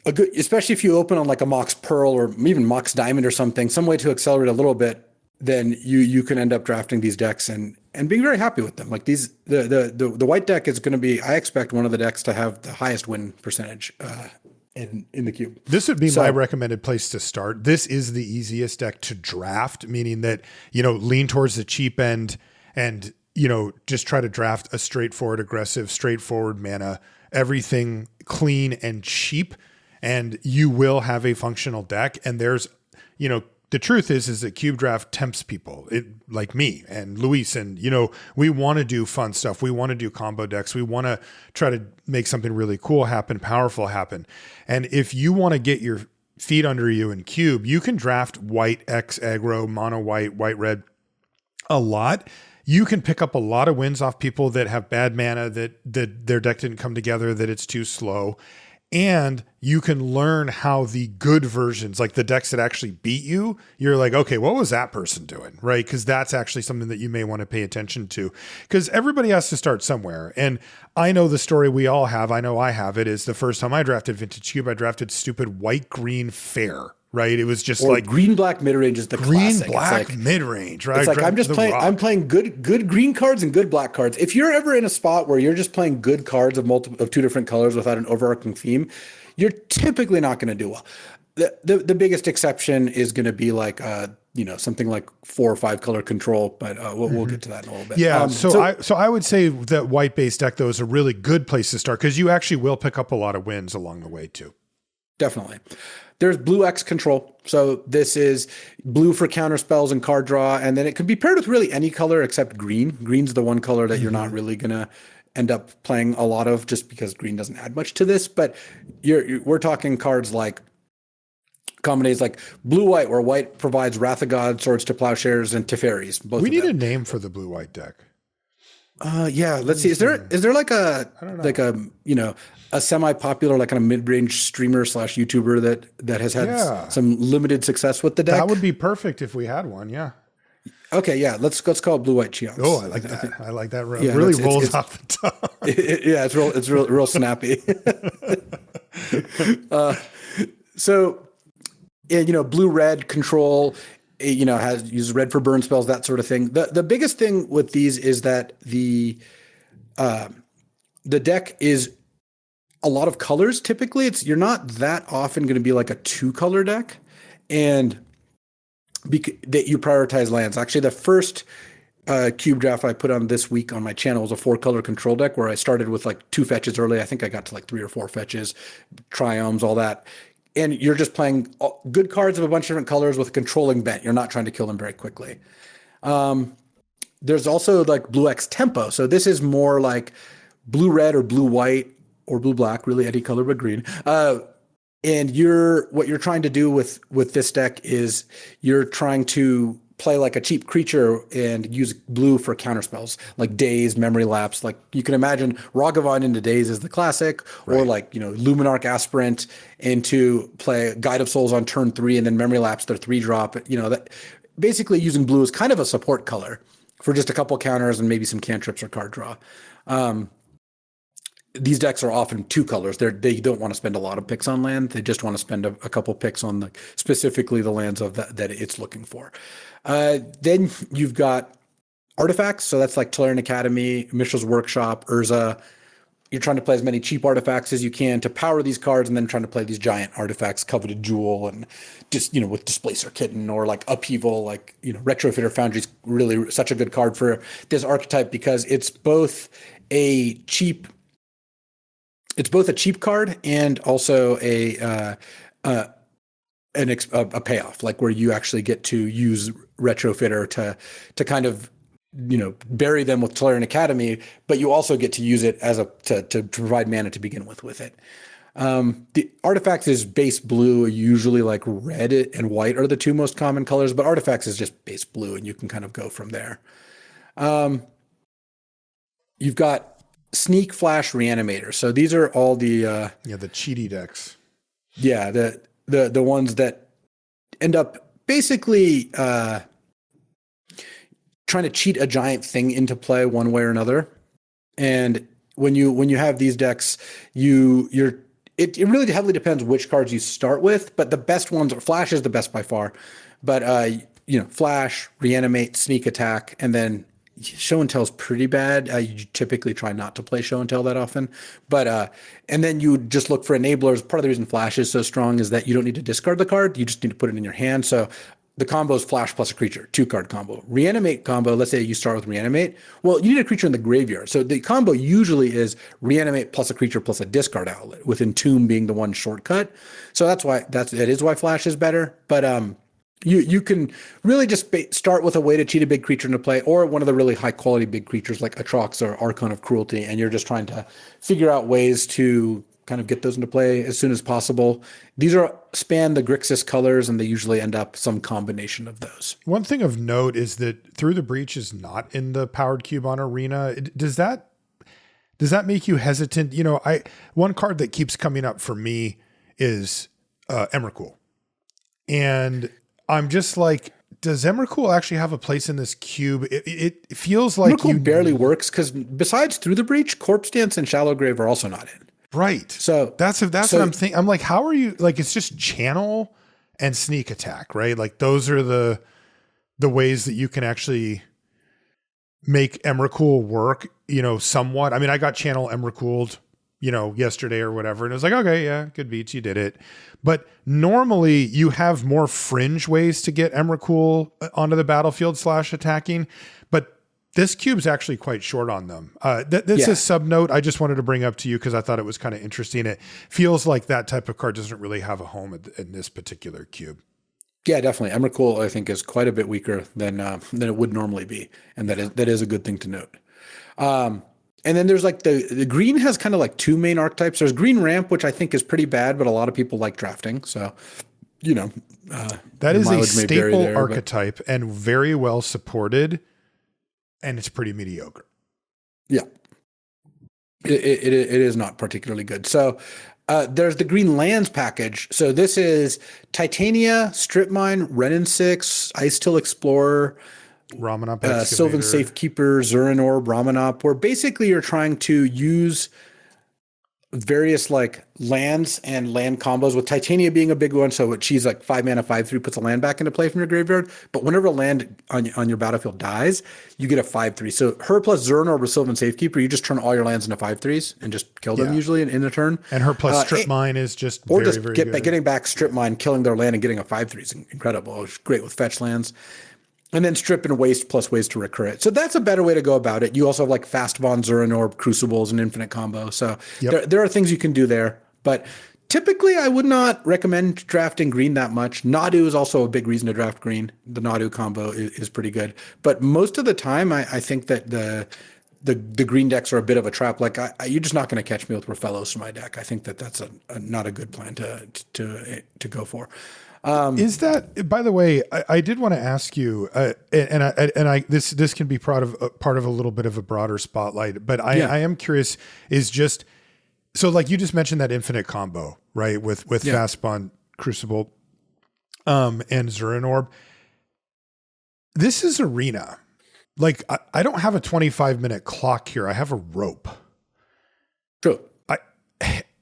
a good, especially if you open on like a Mox Pearl or even Mox Diamond or something, some way to accelerate a little bit, then you can end up drafting these decks and being very happy with them. Like these, the white deck is going to be, I expect one of the decks to have the highest win percentage in the cube. This would be my recommended place to start. This is the easiest deck to draft, meaning that, lean towards the cheap end and, just try to draft a straightforward, aggressive, straightforward mana, everything clean and cheap, and you will have a functional deck. And there's, the truth is that cube draft tempts people, like me and Luis, and we want to do fun stuff. We want to do combo decks. We want to try to make something really cool happen, powerful happen. And if you want to get your feet under you in cube, you can draft white X aggro, mono white, white red a lot. You can pick up a lot of wins off people that have bad mana, that their deck didn't come together, that it's too slow. And you can learn how the good versions, like the decks that actually beat you, you're like, okay, what was that person doing? Right? Because that's actually something that you may want to pay attention to, because everybody has to start somewhere. And I know the story we all have. I know I have it, is the first time I drafted Vintage Cube, I drafted stupid white, green, fair. Right. It was just like green, black mid-range is the classic. Green, black, mid-range, right? It's like I'm playing good green cards and good black cards. If you're ever in a spot where you're just playing good cards of two different colors without an overarching theme, you're typically not going to do well. The biggest exception is going to be like something like 4 or 5 color control, but we'll get to that in a little bit. Yeah. So I would say that white based deck though is a really good place to start, because you actually will pick up a lot of wins along the way too. Definitely. There's blue X control. So this is blue for counter spells and card draw. And then it could be paired with really any color except green. Green's the one color that you're not really going to end up playing a lot of, just because green doesn't add much to this. But we're talking cards like combinations like blue-white, where white provides Wrath of God, Swords to Plowshares, and Teferis. We need a name for the blue-white deck. Yeah, let's see. Is there like a semi-popular, like kind of mid-range streamer / YouTuber that has had some limited success with the deck? That would be perfect if we had one. Yeah. Okay. Yeah. Let's call it blue-white Cheons. Oh, I like that. I like that. Yeah, really rolls off the tongue. It's real snappy. Blue-red control, uses red for burn spells, that sort of thing. The biggest thing with these is that the deck is a lot of colors. Typically, you're not that often going to be like a 2-color deck, and that you prioritize lands. Actually, the first cube draft I put on this week on my channel was a 4-color control deck, where I started with like 2 fetches early. I think I got to like 3 or 4 fetches, triomes, all that. And you're just playing good cards of a bunch of different colors with a controlling bent. You're not trying to kill them very quickly. There's also like blue X tempo. So this is more like blue red or blue white or blue black, really any color but green. And what you're trying to do with this deck is you're trying to play like a cheap creature and use blue for counter spells like Daze, Memory Lapse. Like you can imagine Ragavan into Daze is the classic, right. Or like, Luminarch Aspirant into play Guide of Souls on turn 3 and then Memory Lapse, their 3-drop. That basically using blue is kind of a support color for just a couple counters and maybe some cantrips or card draw. these decks are often two colors. They don't want to spend a lot of picks on land. They just want to spend a couple picks on specifically the lands of that it's looking for. Then you've got artifacts. So that's like Tolarian Academy, Mishra's Workshop, Urza. You're trying to play as many cheap artifacts as you can to power these cards, and then trying to play these giant artifacts, Coveted Jewel, and just, with Displacer Kitten or like Upheaval, like, Retrofitter Foundry's really such a good card for this archetype because it's both a cheap card and also a payoff, like where you actually get to use Retrofitter to kind of bury them with Tolarian Academy, but you also get to use it as to provide mana to begin with it. The artifacts is base blue, usually like red and white are the two most common colors, but artifacts is just base blue, and you can kind of go from there. You've got Sneak, Flash, Reanimator. So these are all the the cheaty decks. Yeah, the ones that end up basically trying to cheat a giant thing into play one way or another. And when you have these decks, it really heavily depends which cards you start with, but the best ones are Flash is the best by far. But Flash, Reanimate, Sneak Attack, and then Show and Tell is pretty bad. You typically try not to play Show and Tell that often. But and then you just look for enablers. Part of the reason Flash is so strong is that you don't need to discard the card. You just need to put it in your hand. So the combo is Flash plus a creature, 2-card combo. Reanimate combo, let's say you start with Reanimate. Well, you need a creature in the graveyard. So the combo usually is Reanimate plus a creature plus a discard outlet, with Entomb being the one shortcut. So that is why Flash is better. But you can really just start with a way to cheat a big creature into play, or one of the really high quality big creatures like Atrox or Archon of Cruelty, and you're just trying to figure out ways to kind of get those into play as soon as possible. These span the Grixis colors, and they usually end up some combination of those. One thing of note is that Through the Breach is not in the powered cube on Arena. Does that make you hesitant? One card that keeps coming up for me is Emrakul. And I'm just like, does Emrakul actually have a place in this cube? It feels like Emrakul barely works because besides Through the Breach, Corpse Dance and Shallow Grave are also not in. Right. So that's what I'm thinking. I'm like, how are you, like, it's just channel and Sneak Attack, right? Like those are the ways that you can actually make Emrakul work, somewhat. I mean, I got channel Emrakul'd, yesterday or whatever. And it was like, okay, yeah, good beats. You did it. But normally you have more fringe ways to get Emrakul onto the battlefield / attacking. But this cube's actually quite short on them. This is sub note I just wanted to bring up to you because I thought it was kind of interesting. It feels like that type of card doesn't really have a home in this particular cube. Yeah, definitely. Emrakul, I think, is quite a bit weaker than it would normally be, and that is a good thing to note. And then there's like the green has kind of like two main archetypes. There's Green Ramp, which I think is pretty bad, but a lot of people like drafting. So, that is a staple archetype and very well supported. And it's pretty mediocre. Yeah, it is not particularly good. So there's the Green Lands package. So this is Titania, Strip Mine, Renin 6, Ice Till Explorer, Ramanop, Sylvan Safekeeper, Zuranorb, Ramanop, where basically you're trying to use various like lands and land combos, with Titania being a big one. So she's like 5 mana, 5/3, puts a land back into play from your graveyard. But whenever a land on your battlefield dies, you get a 5/3. So her plus Zuranorb or Sylvan Safekeeper, you just turn all your lands into 5/3s and just kill them usually in a turn. And her plus Strip Mine is just or very, just very good. Getting back Strip Mine, killing their land and getting a 5/3 is incredible. It's great with fetch lands. And then Strip and Waste plus ways to recur it. So that's a better way to go about it. You also have like Fast Bond, Zuranorb, Crucibles, and Infinite Combo. So there are things you can do there. But typically, I would not recommend drafting green that much. Nadu is also a big reason to draft green. The Nadu combo is pretty good. But most of the time, I think that the green decks are a bit of a trap. Like you're just not going to catch me with Raphellos in my deck. I think that's not a good plan to go for. Is that, by the way, I did want to ask you, this can be part of a little bit of a broader spotlight, but I am curious, is just, so like you just mentioned that infinite combo, right? With Fast Bond, Crucible, and Zuranorb. This is Arena. Like I don't have a 25-minute clock here. I have a rope. True.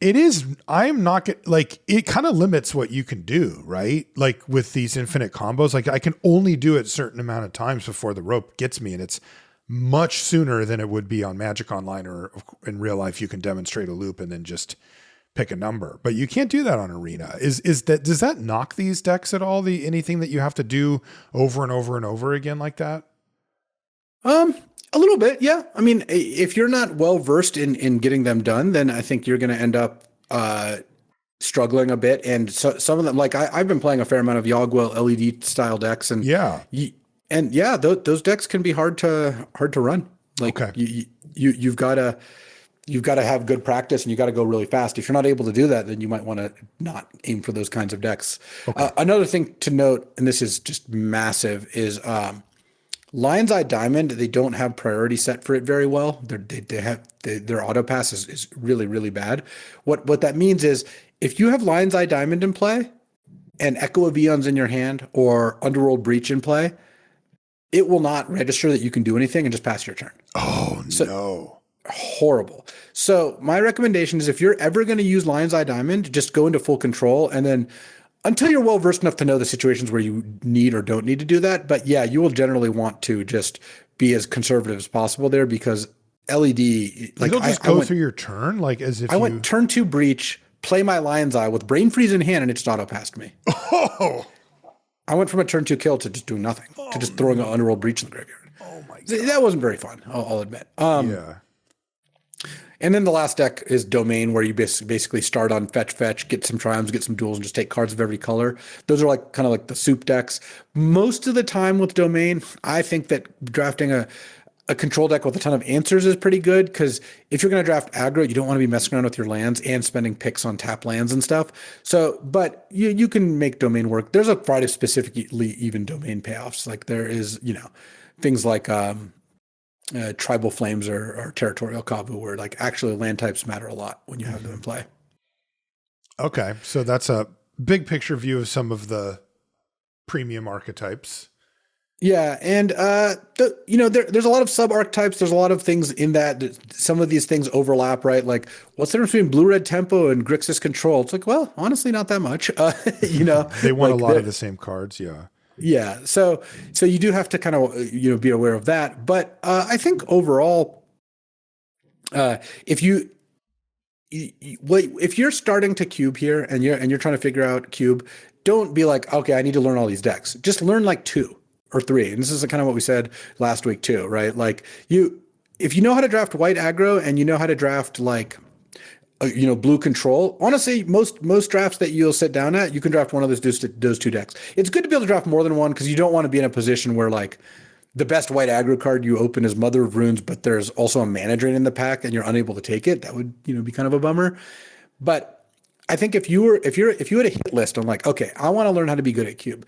It is, I'm not like, it kind of limits what you can do, right? Like with these infinite combos, like I can only do it a certain amount of times before the rope gets me. And it's much sooner than it would be on Magic Online, or in real life, you can demonstrate a loop and then just pick a number, but you can't do that on Arena. Does that knock these decks at all? Anything that you have to do over and over and over again like that? A little bit, yeah. I mean, if you're not well versed in getting them done, then I think you're going to end up struggling a bit. And so some of them, like I've been playing a fair amount of Yogwell LED style decks, and those decks can be hard to run. Like you've got to have good practice, and you got to go really fast. If you're not able to do that, then you might want to not aim for those kinds of decks. Okay. Another thing to note, and this is just massive, is Lion's Eye Diamond, they don't have priority set for it very well. Their auto pass is really, really bad. What that means is if you have Lion's Eye Diamond in play and Echo of Eons in your hand or Underworld Breach in play, it will not register that you can do anything and just pass your turn. Oh, no. Horrible. So my recommendation is if you're ever going to use Lion's Eye Diamond, just go into full control, and then until you're well versed enough to know the situations where you need or don't need to do that. But yeah, you will generally want to just be as conservative as possible there, because LED, like you'll just go through your turn, like as if I went turn 2 Breach, play my Lion's Eye with Brain Freeze in hand, and it just auto passed me. Oh, I went from a turn 2 kill to just doing nothing, to just throwing an Underworld Breach in the graveyard. Oh my God. That wasn't very fun, I'll admit. Yeah. And then the last deck is Domain, where you basically start on fetch, get some triumphs, get some duels, and just take cards of every color. Those are like kind of like the soup decks. Most of the time with Domain, I think that drafting a control deck with a ton of answers is pretty good, because if you're going to draft aggro, you don't want to be messing around with your lands and spending picks on tap lands and stuff. So, but you can make Domain work. There's a variety of specifically even Domain payoffs. Like there is, things like Tribal Flames or Territorial Kavu, where like actually land types matter a lot when you have them in play. Okay, so that's a big picture view of some of the premium archetypes. Yeah, and there's a lot of sub archetypes. There's a lot of things in that. Some of these things overlap, right? Like, what's the difference between Blue Red Tempo and Grixis Control? It's like, well, honestly, not that much. They want a lot of the same cards. Yeah. Yeah. So you do have to kind of, be aware of that. But I think overall, if you're starting to cube here and you're trying to figure out cube, don't be like, okay, I need to learn all these decks. Just learn like 2 or 3. And this is kind of what we said last week too, right? Like if you know how to draft white aggro and you know how to draft like, blue control. Honestly, most drafts that you'll sit down at, you can draft one of those 2 decks. It's good to be able to draft more than one, because you don't want to be in a position where like the best white aggro card you open is Mother of Runes, but there's also a mana drain in the pack and you're unable to take it. That would be kind of a bummer. But I think if you had a hit list on like, okay, I want to learn how to be good at cube,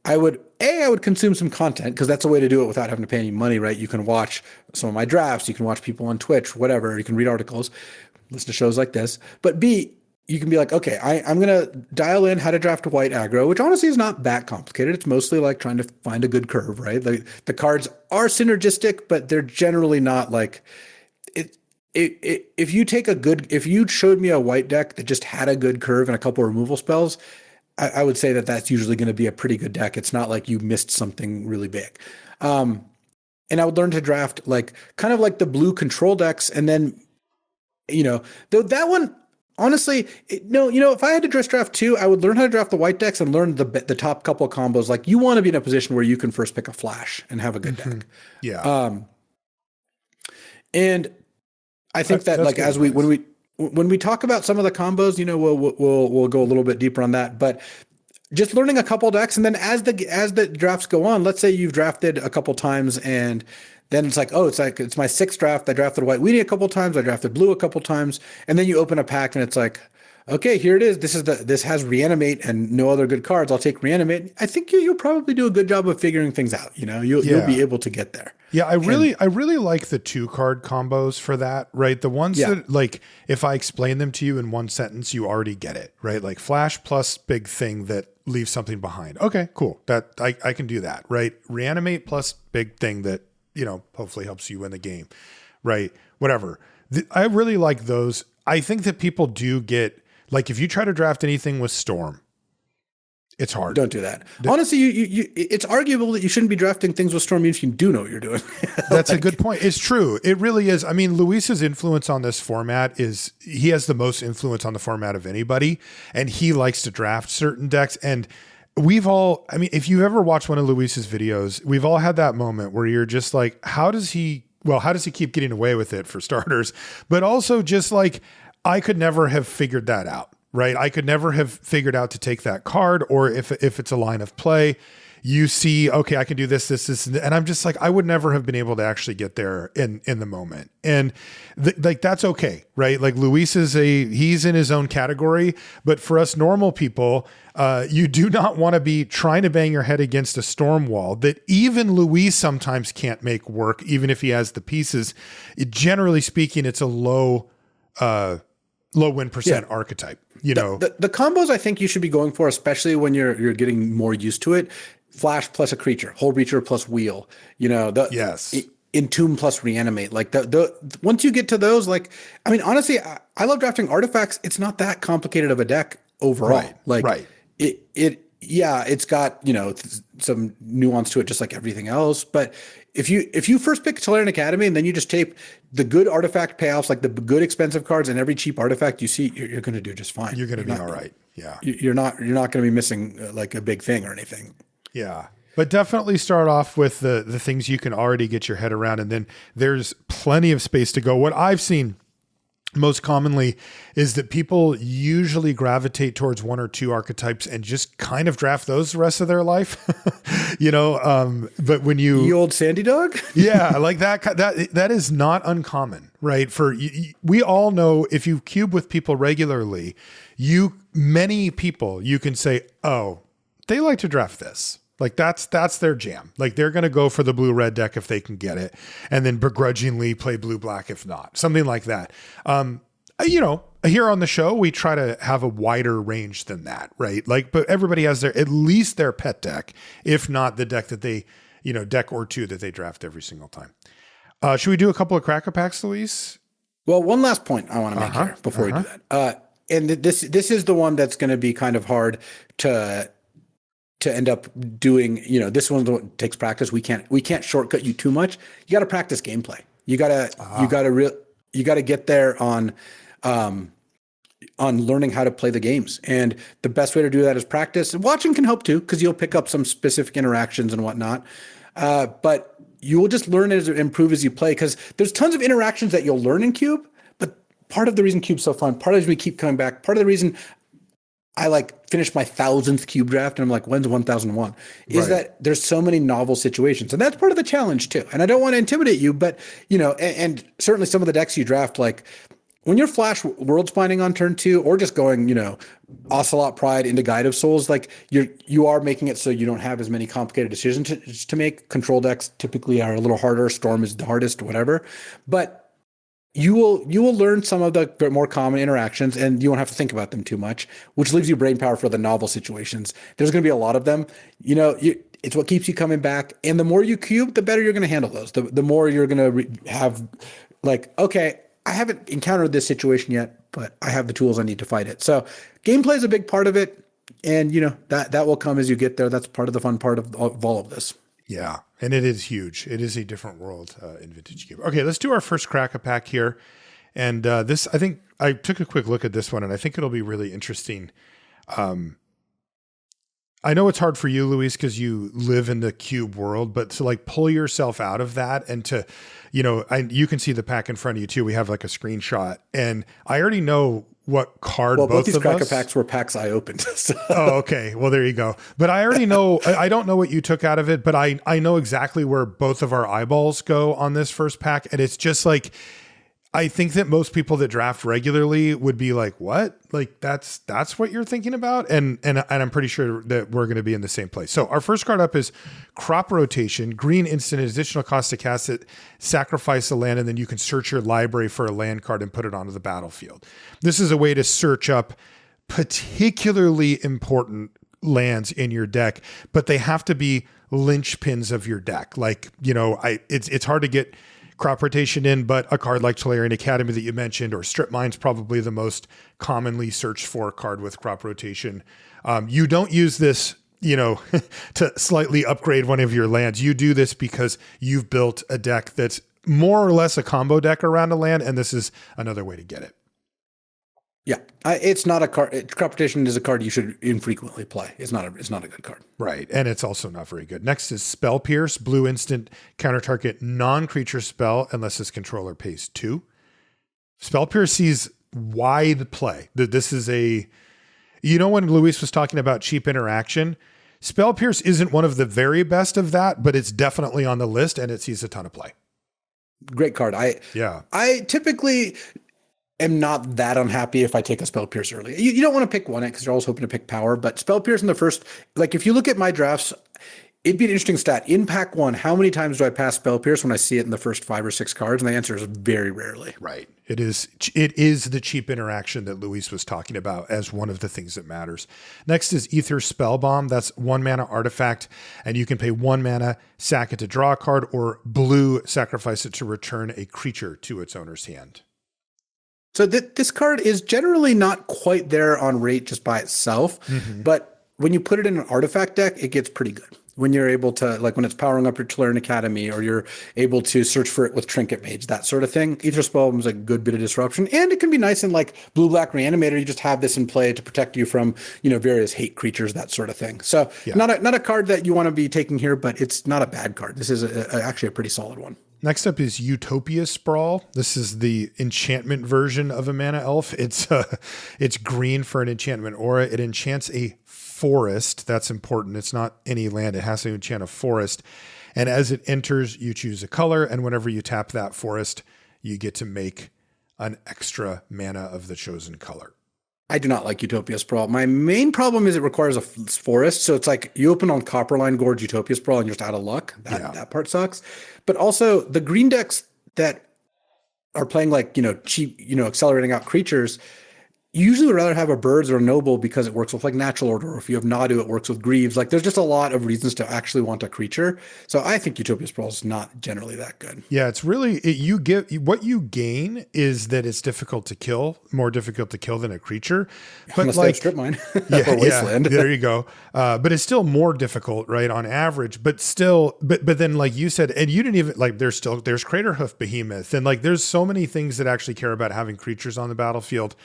I would consume some content, because that's a way to do it without having to pay any money, right? You can watch some of my drafts, you can watch people on Twitch, whatever, you can read articles, listen to shows like this. But B, you can be like, okay, I'm going to dial in how to draft a white aggro, which honestly is not that complicated. It's mostly like trying to find a good curve, right? The cards are synergistic, but they're generally not like it. If you showed me a white deck that just had a good curve and a couple removal spells, I would say that that's usually going to be a pretty good deck. It's not like you missed something really big. And I would learn to draft like kind of like the blue control decks, and then though that one, honestly, if I had to draft 2, I would learn how to draft the white decks and learn the top couple of combos. Like you want to be in a position where you can first pick a flash and have a good deck. Yeah. And I think that like as when we talk about some of the combos, we'll go a little bit deeper on that. But just learning a couple decks, and then as the drafts go on, let's say you've drafted a couple times and then it's like, it's my 6th draft. I drafted white weenie a couple times. I drafted blue a couple times. And then you open a pack and it's like, okay, here it is. This has Reanimate and no other good cards. I'll take Reanimate. I think you'll probably do a good job of figuring things out. You'll be able to get there. Yeah, I really like the 2-card combos for that, right? The ones that like, if I explain them to you in one sentence, you already get it, right? Like flash plus big thing that leaves something behind. Okay, cool. That I can do that, right? Reanimate plus big thing that, hopefully helps you win the game, right? Whatever. I really like those. I think that people do get, like, if you try to draft anything with Storm, it's hard. Don't do that. Honestly, it's arguable that you shouldn't be drafting things with Storm if you do know what you're doing. That's a good point. It's true. It really is. I mean, Luis's influence on this format is he has the most influence on the format of anybody, and he likes to draft certain decks. And we've all, I mean, if you've ever watched one of Luis's videos, we've all had that moment where you're just like, how does he keep getting away with it, for starters? But also just like, I could never have figured that out. Right. I could never have figured out to take that card, or if it's a line of play, you see, okay, I can do this. And I'm just like, I would never have been able to actually get there in the moment. And like, that's okay. Right. Like Luis he's in his own category, but for us normal people, you do not want to be trying to bang your head against a storm wall that even Luis sometimes can't make work, even if he has the pieces. Generally speaking, it's a low win percent archetype. You know, the combos I think you should be going for, especially when you're getting more used to it. Flash plus a creature, Hull Breacher plus wheel. You know, Entomb plus reanimate. Like the once you get to those, like, I mean, honestly, I love drafting artifacts. It's not that complicated of a deck overall. It's got, you know, some nuance to it, just like everything else. But if you first pick Tolarian Academy and then you just tape the good artifact payoffs, like the good expensive cards and every cheap artifact you see, you're going to do just fine. You're going to be all right. Yeah. You're not going to be missing like a big thing or anything. Yeah. But definitely start off with the things you can already get your head around. And then there's plenty of space to go. What I've seen most commonly is that people usually gravitate towards one or two archetypes and just kind of draft those the rest of their life, you know. But when the old Sandy dog, yeah, like that is not uncommon, right? We all know if you cube with people regularly, many people you can say, oh, they like to draft this. Like that's their jam. Like they're going to go for the blue-red deck if they can get it, and then begrudgingly play blue-black if not, something like that. You know, here on the show, we try to have a wider range than that, right? Like, but everybody has at least their pet deck, if not the deck that they, you know, deck or two that they draft every single time. Should we do a couple of cracker packs, Luis? Well, one last point I want to make here before we do that. And this is the one that's going to be kind of hard to end up doing. You know, this one takes practice. We can't shortcut you too much. You got to practice gameplay. You gotta get there on learning how to play the games. And the best way to do that is practice. Watching can help too, because you'll pick up some specific interactions and whatnot. But you will just learn as improve as you play, because there's tons of interactions that you'll learn in Cube. But part of the reason Cube's so fun, part of the reason we keep coming back, part of the reason I like finished my 1,000th Cube draft and I'm like, when's 1,001? Is that there's so many novel situations. And that's part of the challenge too. And I don't want to intimidate you, but you know, and certainly some of the decks you draft, like when you're flash world spawning on turn 2 or just going, you know, Ocelot Pride into Guide of Souls, like you are making it so you don't have as many complicated decisions to make. Control decks typically are a little harder. Storm is the hardest, whatever. But you will learn some of the more common interactions, and you won't have to think about them too much, which leaves you brain power for the novel situations. There's going to be a lot of them. You know, it's what keeps you coming back. And the more you cube, the better you're going to handle those. The more you're going to have like, okay, I haven't encountered this situation yet, but I have the tools I need to fight it. So gameplay is a big part of it. And, you know, that will come as you get there. That's part of the fun part of all of this. Yeah. And it is huge. It is a different world in Vintage Cube. Okay, let's do our first crack a pack here. And this, I think I took a quick look at this one, and I think it'll be really interesting. I know it's hard for you, Luis, because you live in the Cube world, but to like pull yourself out of that and to, you know, you can see the pack in front of you too. We have like a screenshot, and I already know what card both these of cracker us. Packs were packs I opened. So. Oh, okay. Well, there you go. But I already know, I don't know what you took out of it, but I know exactly where both of our eyeballs go on this first pack. And it's just like, I think that most people that draft regularly would be like, what? Like that's what you're thinking about? And I'm pretty sure that we're going to be in the same place. So our first card up is Crop Rotation, green instant, additional cost to cast it, sacrifice a land, and then you can search your library for a land card and put it onto the battlefield. This is a way to search up particularly important lands in your deck, but they have to be linchpins of your deck. Like, you know, it's hard to get crop rotation in, but a card like Tolarian Academy that you mentioned, or Strip Mine's probably the most commonly searched for card with crop rotation. You don't use this, to slightly upgrade one of your lands. You do this because you've built a deck that's more or less a combo deck around a land, and this is another way to get it. Yeah, it's not a card. Crop rotation is a card you should infrequently play. It's not a good card. Right, and it's also not very good. Next is Spell Pierce, blue instant, counter target non-creature spell unless its controller pays 2. Spell Pierce sees wide play. This is when Luis was talking about cheap interaction, Spell Pierce isn't one of the very best of that, but it's definitely on the list and it sees a ton of play. Great card. I typically am not that unhappy if I take a Spell Pierce early. You don't want to pick one because you're always hoping to pick power, but Spell Pierce in the first, like if you look at my drafts, it'd be an interesting stat. In pack 1, how many times do I pass Spell Pierce when I see it in the first 5 or 6 cards? And the answer is very rarely. Right. It is the cheap interaction that Luis was talking about as one of the things that matters. Next is Ether Spellbomb. That's 1 mana artifact, and you can pay 1 mana, sack it to draw a card, or blue, sacrifice it to return a creature to its owner's hand. So this card is generally not quite there on rate just by itself, but when you put it in an artifact deck, it gets pretty good. When you're able to, like when it's powering up your Tolarian Academy, or you're able to search for it with Trinket Mage, that sort of thing. Ether Spellbomb is a good bit of disruption, and it can be nice in like Blue-Black Reanimator. You just have this in play to protect you from, various hate creatures, that sort of thing. So not a card that you want to be taking here, but it's not a bad card. This is actually a pretty solid one. Next up is Utopia Sprawl. This is the enchantment version of a mana elf. It's green for an enchantment aura. It enchants a forest. That's important. It's not any land. It has to enchant a forest. And as it enters, you choose a color. And whenever you tap that forest, you get to make an extra mana of the chosen color. I do not like Utopia Sprawl. My main problem is it requires a forest. So it's like you open on Copperline Gorge Utopia Sprawl and you're just out of luck. That part sucks. But also the green decks that are playing like, cheap, accelerating out creatures, you usually would rather have a Birds or a Noble because it works with like Natural Order. Or if you have Nadu, it works with Greaves. Like there's just a lot of reasons to actually want a creature. So I think Utopia Sprawl is not generally that good. Yeah, it's really, what you gain is that it's difficult to kill, more difficult to kill than a creature. But unless they have Strip Mine or Wasteland. There you go. But it's still more difficult, right, on average. But still, but then like you said, and you didn't even, like there's Craterhoof Behemoth. And like there's so many things that actually care about having creatures on the battlefield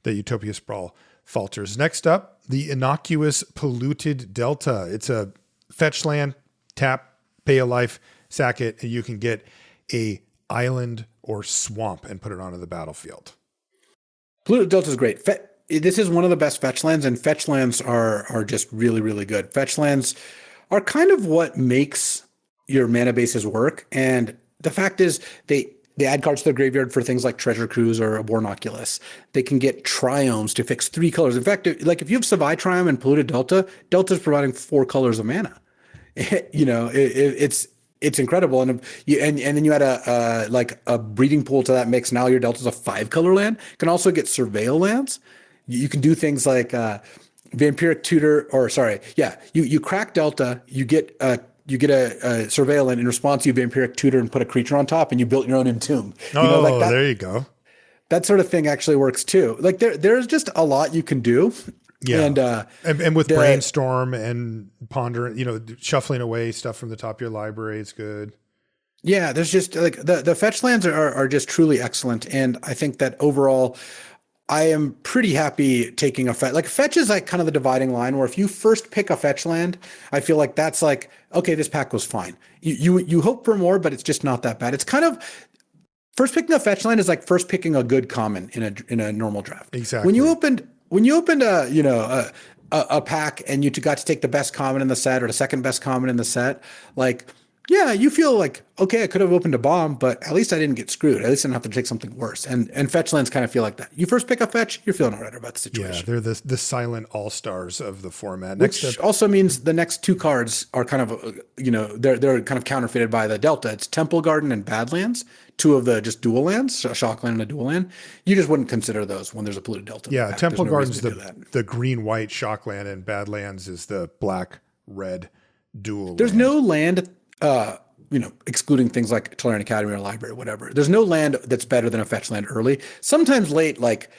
that Utopia Sprawl falters. Next up, the innocuous Polluted Delta. It's a fetch land, tap, pay a life, sack it, and you can get a island or swamp and put it onto the battlefield. Polluted Delta is great. This is one of the best fetch lands, and fetch lands are just really, really good. Fetch lands are kind of what makes your mana bases work. And the fact is they add cards to their graveyard for things like Treasure Cruise or a Bornoculus. They can get Triomes to fix 3 colors. In fact, like if you have Savai Triome and Polluted Delta, Delta's providing 4 colors of mana. It's incredible. And then you add a breeding pool to that mix. Now your Delta's a 5-color land. You can also get Surveil lands. You can do things like Vampiric Tutor, you crack Delta, you get a Surveil in response to you Vampiric Tutor and put a creature on top, and you built your own Entomb. There you go. That sort of thing actually works too. Like there's just a lot you can do. Yeah. And with Brainstorm and Ponder, shuffling away stuff from the top of your library, it's good. Yeah, there's just like the fetch lands are just truly excellent. And I think that overall, I am pretty happy taking a fetch. Like fetch is like kind of the dividing line where if you first pick a fetch land, I feel like that's like, okay, this pack was fine. You hope for more, but it's just not that bad. It's kind of first picking a fetch land is like first picking a good common in a normal draft. Exactly. When you opened a pack and you got to take the best common in the set or the second best common in the set, like, yeah, you feel like, okay, I could have opened a bomb, but at least I didn't get screwed. At least I didn't have to take something worse. And fetch lands kind of feel like that. You first pick a fetch, you're feeling all right about the situation. Yeah, they're the silent all-stars of the format. Which also means the next 2 cards are kind of, they're kind of counterfeited by the Delta. It's Temple Garden and Badlands, 2 of the just dual lands, a shock land and a dual land. You just wouldn't consider those when there's a Polluted Delta. Yeah, Temple Garden's the green-white shock land, and Badlands is the black-red dual There's land. no land excluding things like Tolarian Academy or Library or whatever. There's no land that's better than a fetch land early. Sometimes late, like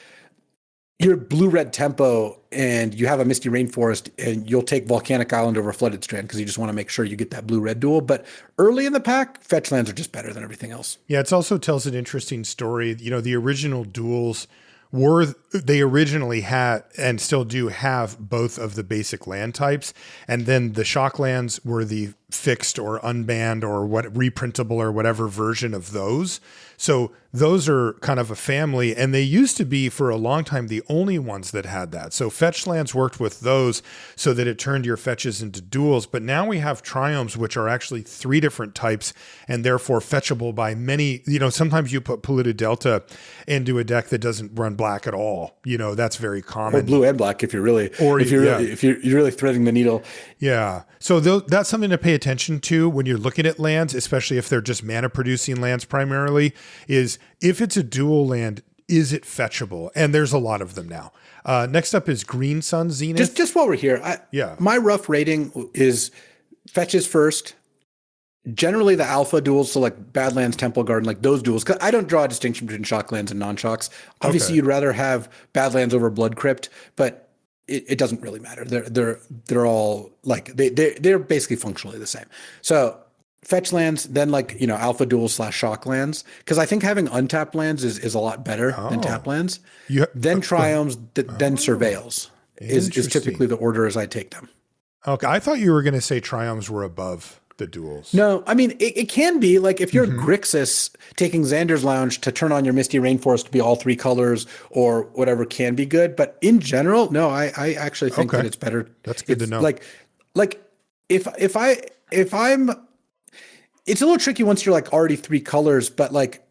your blue-red tempo and you have a Misty Rainforest and you'll take Volcanic Island over Flooded Strand because you just want to make sure you get that blue-red duel. But early in the pack, fetch lands are just better than everything else. Yeah, it also tells an interesting story. The original duels they originally had and still do have both of the basic land types. And then the shock lands were the fixed or unbanned or reprintable or whatever version of those. So those are kind of a family, and they used to be for a long time the only ones that had that. So fetch lands worked with those so that it turned your fetches into duels. But now we have triomes, which are actually 3 different types and therefore fetchable by many. Sometimes you put Polluted Delta into a deck that doesn't run black at all. That's very common. Or blue and black if you're really threading the needle. Yeah. So that's something to pay attention to when you're looking at lands, especially if they're just mana producing lands primarily, is if it's a dual land, is it fetchable? And there's a lot of them now. Next up is Green Sun Zenith. Just while we're here, my rough rating is fetches first. Generally the alpha duels, so like Badlands, Temple Garden, like those duels, because I don't draw a distinction between shock lands and non-shocks. Obviously, you'd rather have Badlands over Blood Crypt, but it doesn't really matter. They're all like they're basically functionally the same. So fetch lands, then alpha duels / shock lands, because I think having untapped lands is a lot better than tap lands. Then triomes, then surveils is typically the order as I take them. Okay, I thought you were going to say triomes were above the duels. No, I mean, it can be like if you're Grixis taking Xander's Lounge to turn on your Misty Rainforest to be all 3 colors or whatever can be good. But in general, no, I actually think that it's better. That's good to know. Like if I'm, it's a little tricky once you're like already 3 colors, but like,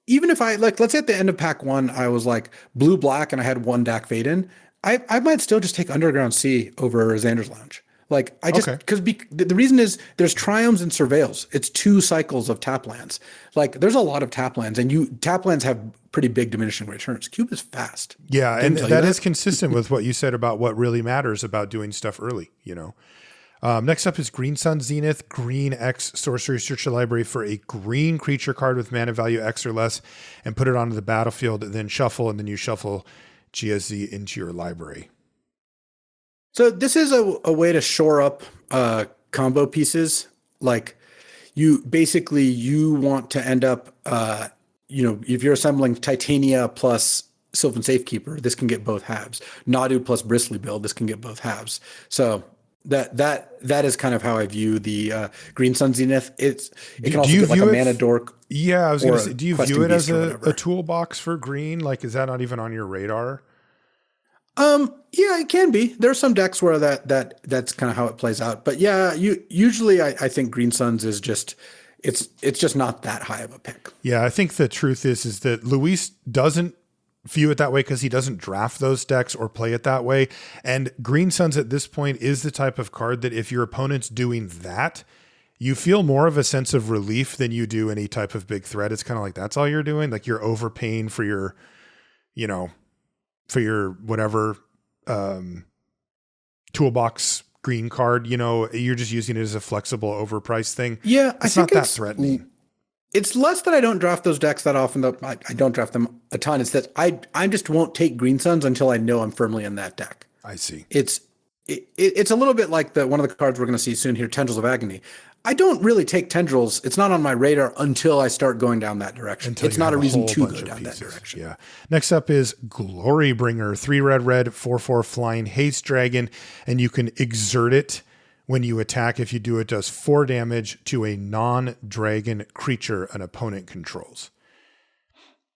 even if I let's say at the end of pack 1, I was like blue, black, and I had 1 Dak Vaden, I might still just take Underground Sea over Xander's Lounge. Like because the reason is there's triomes and surveils. It's 2 cycles of tap lands. Like there's a lot of tap lands, and tap lands have pretty big diminishing returns. Cube is fast. Yeah, and that is consistent with what you said about what really matters about doing stuff early. Next up is Green Sun Zenith, green X sorcery. Search your library for a green creature card with mana value X or less, and put it onto the battlefield. Then shuffle, and then you shuffle GSZ into your library. So this is a way to shore up combo pieces. Like you want to end up, if you're assembling Titania plus Sylvan Safekeeper, this can get both halves. Nadu plus Bristly build, this can get both halves. So that is kind of how I view the Green Sun Zenith. It can also get like a mana dork. Yeah, I was going to say, do you view it as a toolbox for green? Like, is that not even on your radar? Yeah, it can be. There are some decks where that's kind of how it plays out. But yeah, usually I think Green Suns is just it's just not that high of a pick. Yeah, I think the truth is that Luis doesn't view it that way because he doesn't draft those decks or play it that way. And Green Suns at this point is the type of card that if your opponent's doing that, you feel more of a sense of relief than you do any type of big threat. It's kind of like that's all you're doing. Like you're overpaying for your, for your whatever toolbox green card, you're just using it as a flexible overpriced thing. Yeah, it's not that threatening. It's less that I don't draft those decks that often. I don't draft them a ton. It's that I just won't take Green Suns until I know I'm firmly in that deck. I see. It's a little bit like one of the cards we're going to see soon here, Tendrils of Agony. I don't really take Tendrils. It's not on my radar until I start going down that direction. It's not a reason to go down that direction. Yeah. Next up is Glorybringer, 3 red, 4/4 flying haste dragon, and you can exert it when you attack. If you do, it does 4 damage to a non-dragon creature an opponent controls.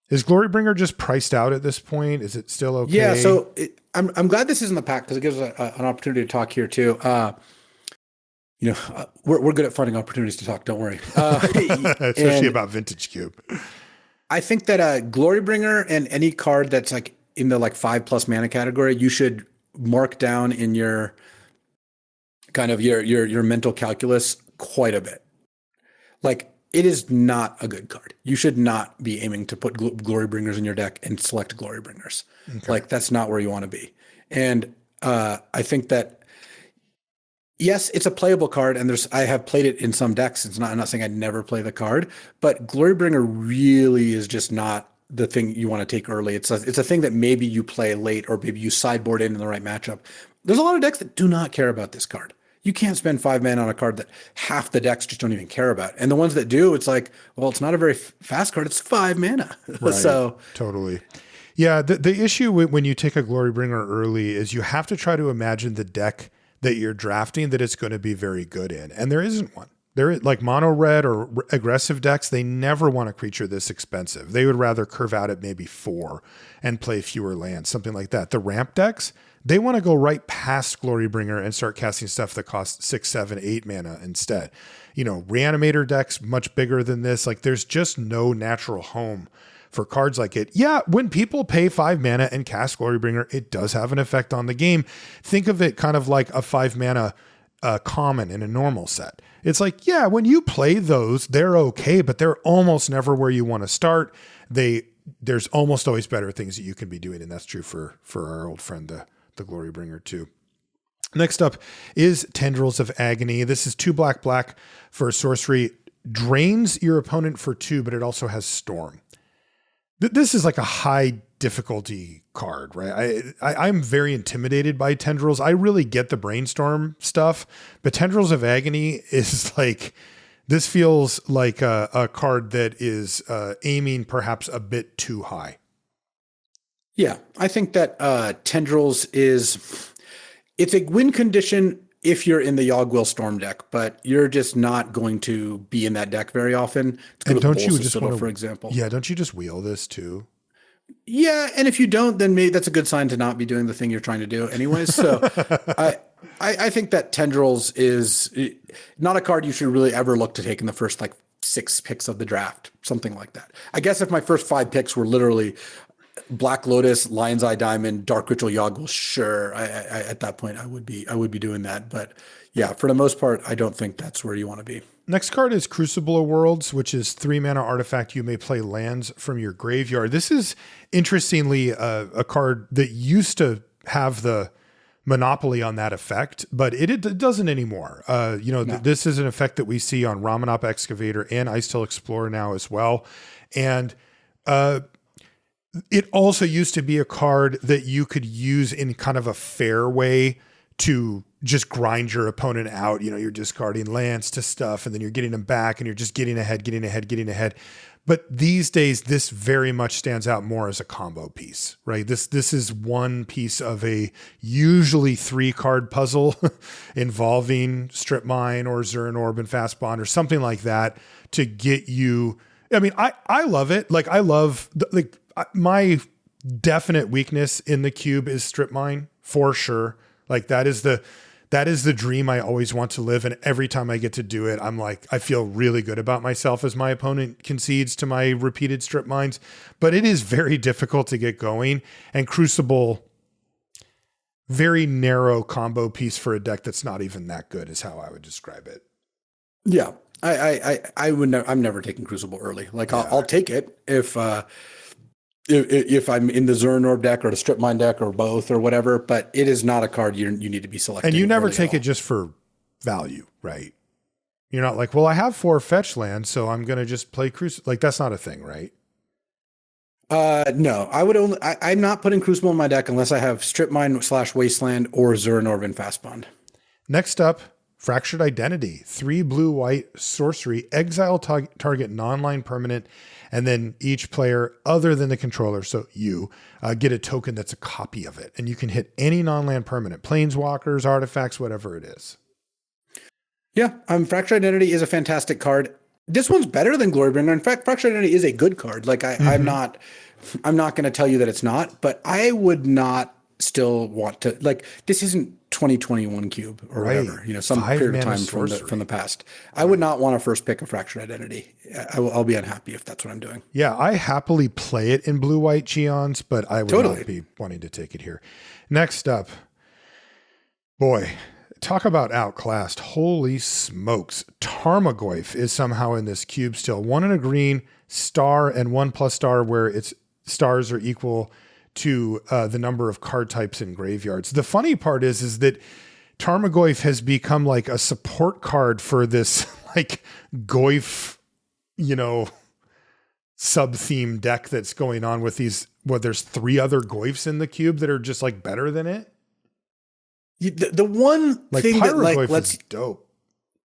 Is Glorybringer just priced out at this point? Is it still okay? Yeah. So I'm glad this is in the pack because it gives us an opportunity to talk here too. We're good at finding opportunities to talk. Don't worry. Especially about Vintage Cube. I think that Glorybringer and any card that's like in the 5+ mana category, you should mark down in your kind of your mental calculus quite a bit. Like it is not a good card. You should not be aiming to put Glorybringers in your deck and select Glorybringers. Okay. Like that's not where you want to be. And I think that Yes, it's a playable card, and I have played it in some decks. I'm not saying I'd never play the card, but Glorybringer really is just not the thing you want to take early. It's a thing that maybe you play late, or maybe you sideboard in the right matchup. There's a lot of decks that do not care about this card. You can't spend 5 mana on a card that half the decks just don't even care about. And the ones that do, it's like, well, it's not a very fast card. It's 5 mana. Right. So Totally. Yeah. The issue when you take a Glorybringer early is you have to try to imagine the deck that you're drafting that it's going to be very good in. And there isn't one. They're like mono red or aggressive decks. They never want a creature this expensive. They would rather curve out at maybe 4 and play fewer lands, something like that. The ramp decks, they want to go right past Glorybringer and start casting stuff that costs 6, 7, 8 mana instead. Reanimator decks, much bigger than this. Like there's just no natural home for cards like it. Yeah, when people pay 5 mana and cast Glorybringer, it does have an effect on the game. Think of it kind of like a 5 mana common in a normal set. It's like, yeah, when you play those, they're okay, but they're almost never where you want to start. There's almost always better things that you can be doing, and that's true for our old friend, the Glorybringer too. Next up is Tendrils of Agony. This is 2 black for a sorcery. Drains your opponent for 2, but it also has Storm. This is like a high difficulty card, right? I'm very intimidated by Tendrils. I really get the Brainstorm stuff, but Tendrils of Agony is like, this feels like a card that is aiming perhaps a bit too high. Yeah, I think that Tendrils it's a win condition if you're in the Yogg-Will Storm deck, but you're just not going to be in that deck very often. It's good don't you just want to, for example? Yeah, don't you just wheel this too? Yeah, and if you don't, then maybe that's a good sign to not be doing the thing you're trying to do anyways. So I think that Tendrils is not a card you should really ever look to take in the first 6 picks of the draft, something like that. I guess if my first 5 picks were literally Black Lotus, Lion's Eye Diamond, Dark Ritual Yogg-Will, sure. I at that point I would be doing that. But yeah, for the most part, I don't think that's where you want to be. Next card is Crucible of Worlds, which is 3 mana artifact. You may play lands from your graveyard. This is interestingly a card that used to have the monopoly on that effect, but it doesn't anymore. No. This is an effect that we see on Ramanop Excavator and Icetail Explorer now as well. And it also used to be a card that you could use in kind of a fair way to just grind your opponent out. You're discarding lands to stuff, and then you're getting them back, and you're just getting ahead. But these days, this very much stands out more as a combo piece, right? This is one piece of a usually 3-card puzzle involving Strip Mine or Zern Orb and Fast Bond or something like that to get you. I mean, I love it. Like I love my definite weakness in the cube is Strip Mine for sure. Like that is the dream I always want to live. And every time I get to do it, I'm like, I feel really good about myself as my opponent concedes to my repeated Strip Mines, but it is very difficult to get going. And Crucible, very narrow combo piece for a deck that's not even that good is how I would describe it. Yeah. I would I'm never taking Crucible early. I'll take it if I'm in the Zern Orb deck or the Strip Mine deck or both or whatever, but it is not a card you need to be selecting. And you never take it just for value, right? You're not like, well, I have 4 fetch lands, so I'm going to just play Crucible. Like that's not a thing, right? No, I'm not putting Crucible in my deck unless I have Strip Mine / Wasteland or Zern Orb and Fast Bond. Next up, Fractured Identity, 3 blue-white sorcery, exile target non-line permanent, and then each player other than the controller, so you, get a token that's a copy of it. And you can hit any non-land permanent, planeswalkers, artifacts, whatever it is. Yeah, Fractured Identity is a fantastic card. This one's better than Glorybringer. In fact, Fractured Identity is a good card. I'm not going to tell you that it's not, but I would not still want to, this isn't 2021 cube or whatever, some period of time from the past. I would not want to first pick a Fractured Identity. I'll be unhappy if that's what I'm doing. Yeah, I happily play it in blue-white Geons, but I would not be wanting to take it here. Next up, boy, talk about outclassed. Holy smokes. Tarmogoyf is somehow in this cube still. 1 and a green, star, and 1+star where its stars are equal to the number of card types in graveyards. The funny part is that Tarmogoyf has become like a support card for this like Goyf, sub-theme deck that's going on with these. There's 3 other Goyfs in the cube that are just like better than it. The one thing that like is dope.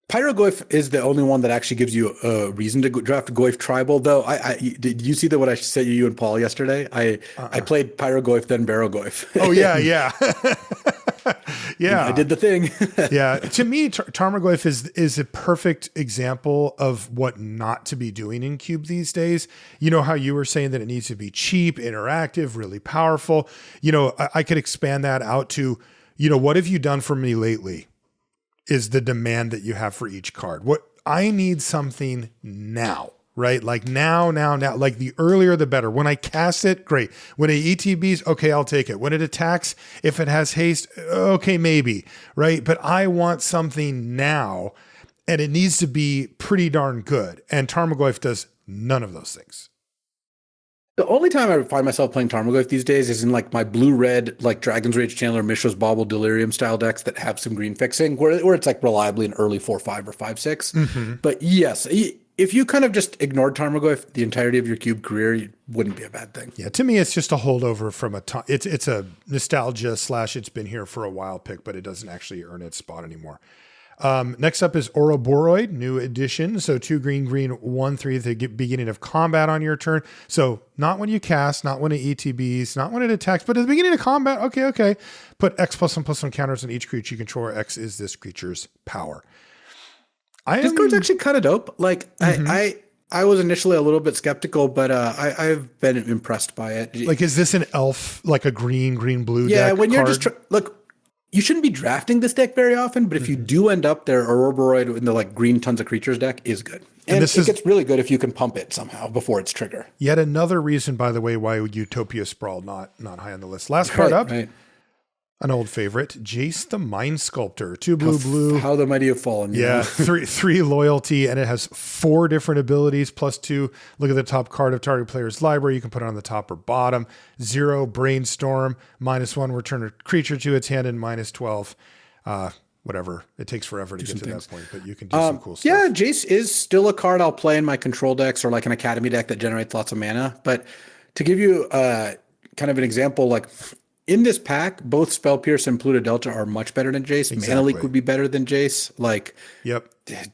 Pyrogoyf is the only one that actually gives you a reason to draft Goyf Tribal, though. Did you see what I sent you and Paul yesterday? I played Pyrogoyf, then Barogoyf. Oh, yeah. Yeah. I did the thing. Yeah. To me, Tarmogoyf is a perfect example of what not to be doing in Cube these days. You know how you were saying that it needs to be cheap, interactive, really powerful. I could expand that out to, what have you done for me lately? Is the demand that you have for each card. What I need something now, right? Like now, like the earlier, the better. When I cast it, great. When it ETBs, okay, I'll take it. When it attacks, if it has haste, okay, maybe, right? But I want something now, and it needs to be pretty darn good. And Tarmogoyf does none of those things. The only time I find myself playing Tarmogoyf these days is in like my blue-red, like Dragon's Rage Chandler, Mishra's Bauble, Delirium style decks that have some green fixing, where it's like reliably an early 4/5 or 5/6. Mm-hmm. But yes, if you kind of just ignored Tarmogoyf the entirety of your cube career, it wouldn't be a bad thing. Yeah, to me, it's just a holdover from it's a nostalgia / it's been here for a while pick, but it doesn't actually earn its spot anymore. Next up is Oroboroid, new edition. So 2 green, 1/3 at the beginning of combat on your turn. So not when you cast, not when it ETBs, not when it attacks, but at the beginning of combat. Okay. Put X +1/+1 counters on each creature you control, where X is this creature's power. This card's actually kind of dope. Like I was initially a little bit skeptical, but I've been impressed by it. Like, is this an elf, like a green, blue deck? Yeah, when you're just look. You shouldn't be drafting this deck very often, but if you do end up there, Oroboroid in the like green tons of creatures deck is good. And it gets really good if you can pump it somehow before its trigger. Yet another reason, by the way, why Utopia Sprawl not high on the list. Last card up, an old favorite, Jace the Mind Sculptor. 2 blue. How the mighty have fallen. Yeah, 3 loyalty, and it has 4 different abilities, +2. Look at the top card of target player's library. You can put it on the top or bottom. 0, Brainstorm, -1, return a creature to its hand, and -12. Whatever. It takes forever to get to that point, but you can do some cool stuff. Yeah, Jace is still a card I'll play in my control decks or like an Academy deck that generates lots of mana. But to give you kind of an example, like in this pack, both Spell Pierce and Pluto Delta are much better than Jace. Exactly. Mana Leak would be better than Jace. Like, yep.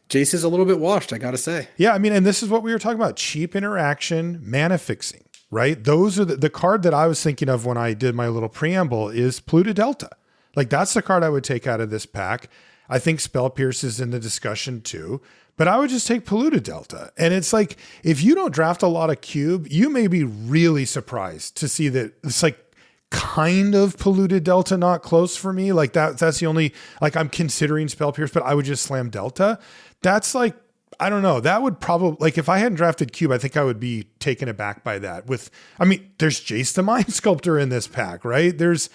Jace is a little bit washed, I gotta say. Yeah, I mean, and this is what we were talking about: cheap interaction, mana fixing. Right? Those are the card that I was thinking of when I did my little preamble is Pluto Delta. Like, that's the card I would take out of this pack. I think Spell Pierce is in the discussion too, but I would just take Polluted Delta. And it's like, if you don't draft a lot of cube, you may be really surprised to see that it's like kind of Polluted Delta, not close for me. Like that's the only, like, I'm considering Spell Pierce, but I would just slam Delta. That's like, I don't know. That would probably, like, if I hadn't drafted cube, I think I would be taken aback by that. There's Jace the Mind Sculptor in this pack, right? There's,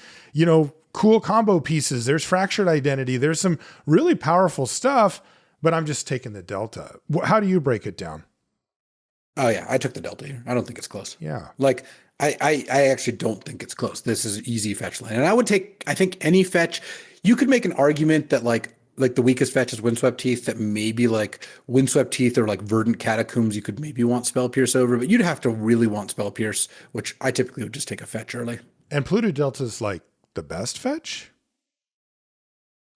cool combo pieces. There's Fractured Identity. There's some really powerful stuff, but I'm just taking the Delta. How do you break it down? Oh yeah, I took the Delta here. I don't think it's close. Yeah. Like I actually don't think it's close. This is easy fetch lane. And I think any fetch, you could make an argument that like the weakest fetch is Windswept Teeth, that maybe like Windswept Teeth or like Verdant Catacombs you could maybe want Spell Pierce over, but you'd have to really want Spell Pierce, which I typically would just take a fetch early. And Pluto Delta's like the best fetch?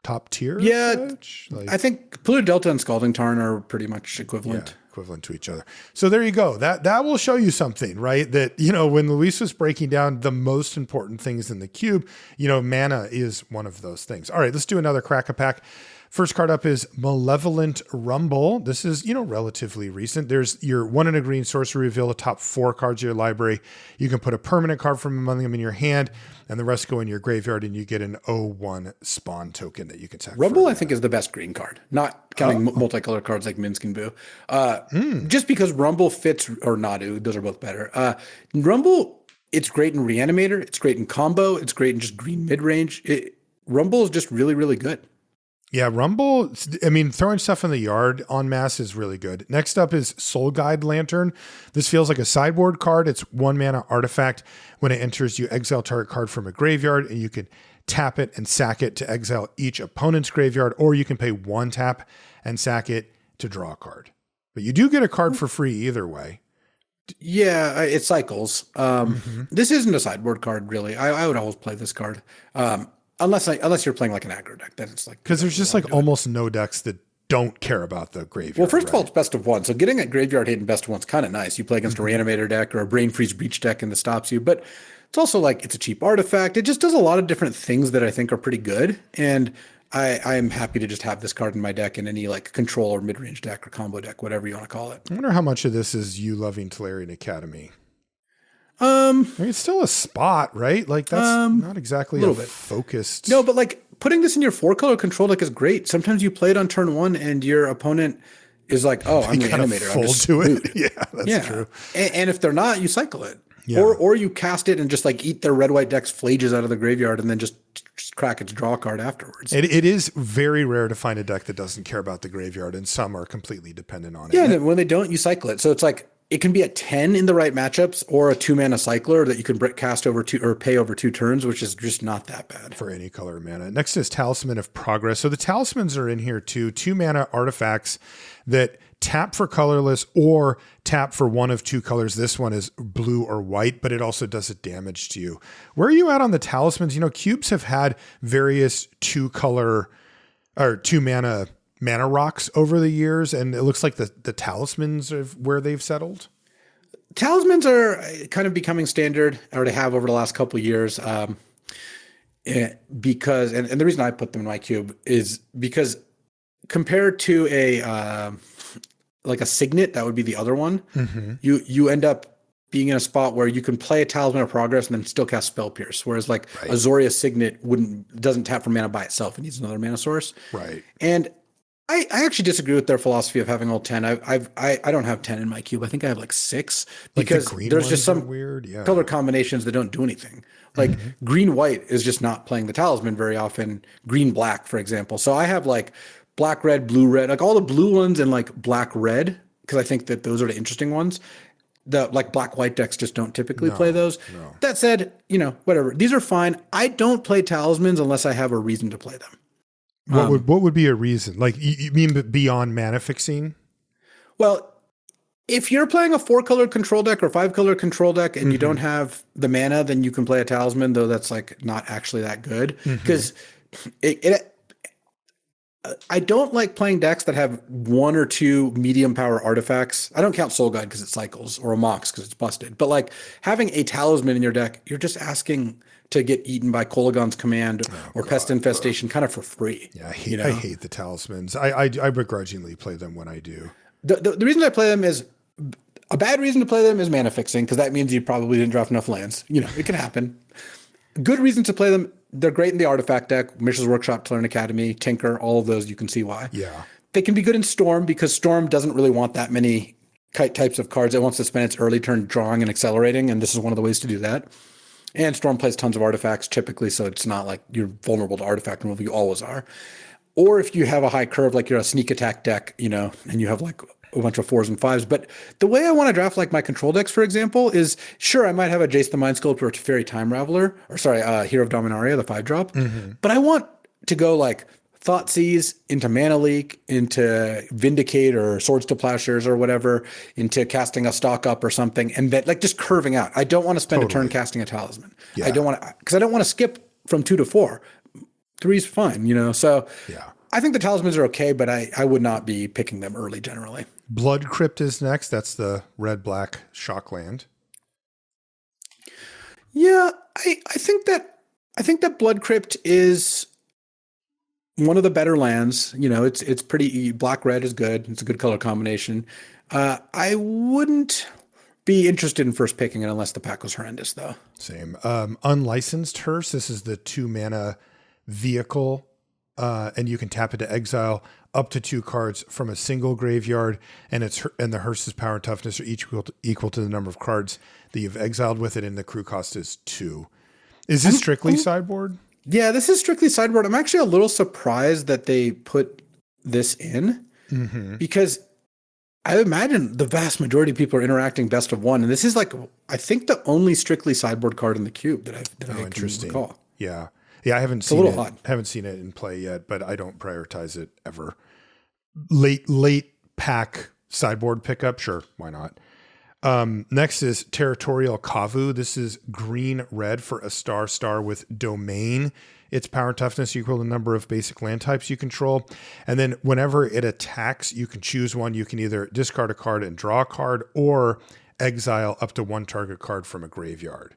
Top tier? Yeah, fetch? I think Pluto Delta and Scalding Tarn are pretty much equivalent. Yeah, equivalent to each other. So there you go. That will show you something, right? That, when Luis was breaking down the most important things in the cube, mana is one of those things. All right, let's do another crack-a-pack. First card up is Malevolent Rumble. This is, relatively recent. There's your 1 and a green sorcery, reveal the top 4 cards of your library. You can put a permanent card from among them in your hand, and the rest go in your graveyard, and you get an 0/1 spawn token that you can sack. Rumble, I think, is the best green card, not counting multicolored cards like Minsc and Boo. Just because Rumble fits, or Nadu, those are both better. Rumble, it's great in Reanimator, it's great in combo, it's great in just green mid-range. Rumble is just really, really good. Yeah, Rumble, throwing stuff in the yard en masse is really good. Next up is Soul Guide Lantern. This feels like a sideboard card. It's 1 mana artifact. When it enters, you exile target card from a graveyard, and you can tap it and sack it to exile each opponent's graveyard, or you can pay 1 tap and sack it to draw a card. But you do get a card for free either way. Yeah, it cycles. This isn't a sideboard card, really. I would always play this card, unless you're playing like an aggro deck. Then it's like, because there's just like almost no decks that don't care about the graveyard. Well, first of all, it's best of one, so getting a graveyard hit in best of one's kind of nice. You play against a Reanimator deck or a Brain Freeze Breach deck, and this stops you. But it's also like it's a cheap artifact. It just does a lot of different things that I think are pretty good, and I am happy to just have this card in my deck in any like control or mid-range deck or combo deck, whatever you want to call it. I wonder how much of this is you loving Tolarian Academy. I mean, it's still a spot, right? Like that's not exactly a little bit focused. No, but like putting this in your 4-color control deck is great. Sometimes you play it on turn 1 and your opponent is like, "Oh, I'm the animator. I'm just to it." Yeah, that's true. And if they're not, you cycle it. Yeah. Or you cast it and just like eat their red-white deck's flages out of the graveyard and then just crack its draw card afterwards. It is very rare to find a deck that doesn't care about the graveyard, and some are completely dependent on it. Yeah, and when they don't, you cycle it. So it's like it can be a 10 in the right matchups or a 2-mana cycler that you can cast over 2 or pay over 2 turns, which is just not that bad. For any color of mana. Next is Talisman of Progress. So the talismans are in here too. 2-mana artifacts that tap for colorless or tap for one of 2 colors. This one is blue or white, but it also does a damage to you. Where are you at on the talismans? You know, cubes have had various 2-color or 2-mana mana rocks over the years, and it looks like the talismans are where they've settled. Talismans are kind of becoming standard, or they have over the last couple of years. Because the reason I put them in my cube is because compared to a like a signet, that would be the other one. You end up being in a spot where you can play a Talisman of Progress and then still cast Spell Pierce, whereas like a Zoria Signet doesn't tap for mana by itself; it needs another mana source. Right. And I actually disagree with their philosophy of having all 10. I don't have 10 in my cube. I think I have like 6 because there's just some weird color combinations that don't do anything. Like green-white is just not playing the talisman very often. Green-black, for example. So I have like black-red, blue-red, like all the blue ones and like black-red, because I think that those are the interesting ones. The like black-white decks just don't typically play those. No. That said, you know, whatever. These are fine. I don't play talismans unless I have a reason to play them. What would be a reason? Like you mean beyond mana fixing? Well, if you're playing a 4-color control deck or 5-color control deck and you don't have the mana, then you can play a talisman, though that's like not actually that good. Because I don't like playing decks that have 1 or 2 medium power artifacts. I don't count Soul Guide because it cycles, or a Mox because it's busted. But like having a talisman in your deck, you're just asking to get eaten by Kolagon's Command or Pest Infestation kind of for free. Yeah, I hate the talismans. I begrudgingly play them when I do. The reason I play them is a bad reason to play them is mana fixing, because that means you probably didn't draft enough lands. You know, it can happen. Good reason to play them. They're great in the artifact deck, Mishra's Workshop, Tolarian Academy, Tinker, all of those, you can see why. Yeah. They can be good in Storm because Storm doesn't really want that many types of cards. It wants to spend its early turn drawing and accelerating, and this is one of the ways to do that. And Storm plays tons of artifacts typically, so it's not like you're vulnerable to artifact removal. You always are. Or if you have a high curve, like you're a sneak attack deck, you know, and you have like a bunch of 4s and 5s. But the way I want to draft like my control decks, for example, is sure, I might have a Jace the Mind Sculptor or Teferi Time Raveler, or sorry, Hero of Dominaria, the 5-drop. But I want to go like Thoughtseize into Mana Leak, into Vindicate or Swords to Plowshares or whatever, into casting a Stock Up or something, and that like just curving out. I don't want to spend a turn casting a talisman. Yeah. I don't want to, because I don't want to skip from 2 to 4. 3's fine, you know. So yeah, I think the talismans are okay, but I would not be picking them early generally. Blood Crypt is next. That's the red-black shock land. Yeah, I think that Blood Crypt is one of the better lands. You know, it's pretty, black-red is good. It's a good color combination. I wouldn't be interested in first picking it unless the pack was horrendous, though. Same. Unlicensed Hearse. This is the 2-mana vehicle, and you can tap it to exile up to 2 cards from a single graveyard, and the Hearse's power and toughness are each equal to the number of cards that you've exiled with it, and the crew cost is 2. Is this strictly sideboard? Yeah, this is strictly sideboard. I'm actually a little surprised that they put this in, because I imagine the vast majority of people are interacting best of one, and this is like, I think, the only strictly sideboard card in the cube that I can recall. Yeah. Yeah, I haven't It's a seen little it. odd. Haven't seen it in play yet, but I don't prioritize it ever. Late pack sideboard pickup, sure, why not? Next is Territorial Kavu. This is green red for a star with domain. Its power and toughness equal to the number of basic land types you control. And then whenever it attacks, you can choose one. You can either discard a card and draw a card, or exile up to one target card from a graveyard.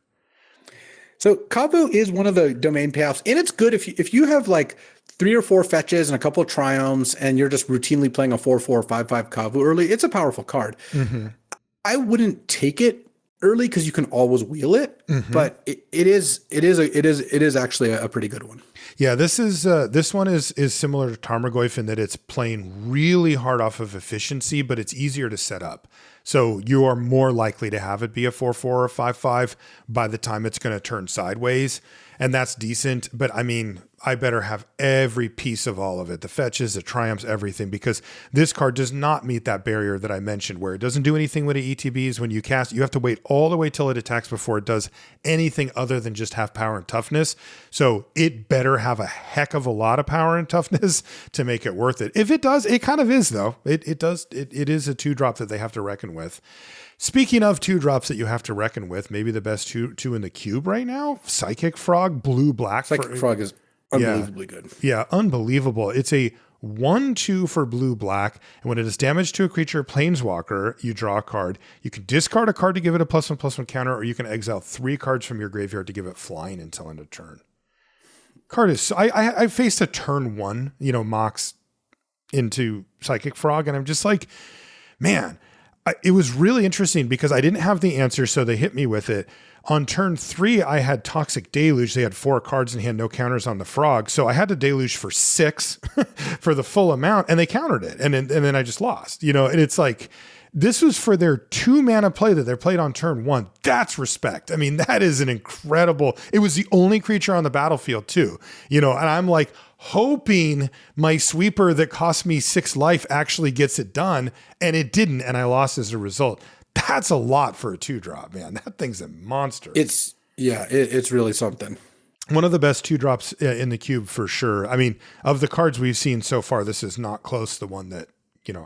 So Kavu is one of the domain payoffs, and it's good if you have like 3 or 4 fetches and a couple of triomes, and you're just routinely playing a 4/4 5/5 Kavu early. It's a powerful card. Mm-hmm. I wouldn't take it early because you can always wheel it, but it is actually a pretty good one. Yeah, this one is similar to Tarmogoyf in that it's playing really hard off of efficiency, but it's easier to set up. So you are more likely to have it be a 4/4 or 5/5 by the time it's going to turn sideways. And that's decent. But I mean, I better have every piece of all of it, the fetches, the triumphs, everything, because this card does not meet that barrier that I mentioned where it doesn't do anything with the ETBs. When you cast, you have to wait all the way till it attacks before it does anything other than just have power and toughness. So it better have a heck of a lot of power and toughness to make it worth it. If it does, it kind of is though. It is a 2-drop that they have to reckon with. Speaking of 2-drops that you have to reckon with, maybe the best two in the cube right now, Psychic Frog, blue-black. Psychic Frog is unbelievably good. Yeah, unbelievable. It's a 1/2 for blue-black, and when it is damage to a creature, planeswalker, you draw a card. You can discard a card to give it a +1/+1 counter, or you can exile 3 cards from your graveyard to give it flying until end of turn. Card is, I faced a turn 1, Mox into Psychic Frog, and I'm just like, man, it was really interesting because I didn't have the answer, so they hit me with it. On turn 3, I had Toxic Deluge. They had 4 cards and he had no counters on the frog. So I had to deluge for 6 for the full amount, and they countered it. And then I just lost, and it's like, this was for their 2 mana play that they played on turn 1. That's respect. I mean, that is an incredible, it was the only creature on the battlefield too, and I'm like, hoping my sweeper that cost me 6 life actually gets it done, and it didn't, and I lost as a result. That's a lot for a 2-drop, man. That thing's a monster. It's really something. One of the best 2-drops in the cube for sure. I mean, of the cards we've seen so far, this is not close to the one that,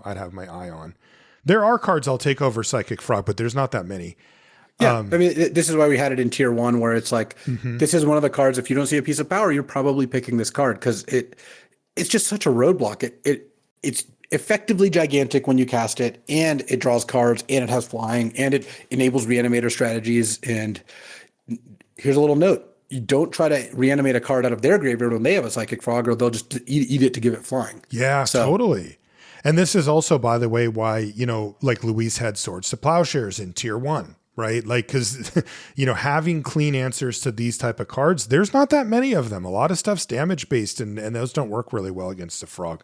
I'd have my eye on. There are cards I'll take over Psychic Frog, but there's not that many. Yeah, I mean, this is why we had it in tier 1, where it's like, this is one of the cards, if you don't see a piece of power, you're probably picking this card because it's just such a roadblock. It's effectively gigantic when you cast it, and it draws cards, and it has flying, and it enables reanimator strategies. And here's a little note. You don't try to reanimate a card out of their graveyard when they have a Psychic Frog, or they'll just eat it to give it flying. Yeah, totally. And this is also, by the way, why, like Luis had Swords to Plowshares in tier 1. Right? Like, because, having clean answers to these type of cards, there's not that many of them. A lot of stuff's damage based, and those don't work really well against the frog.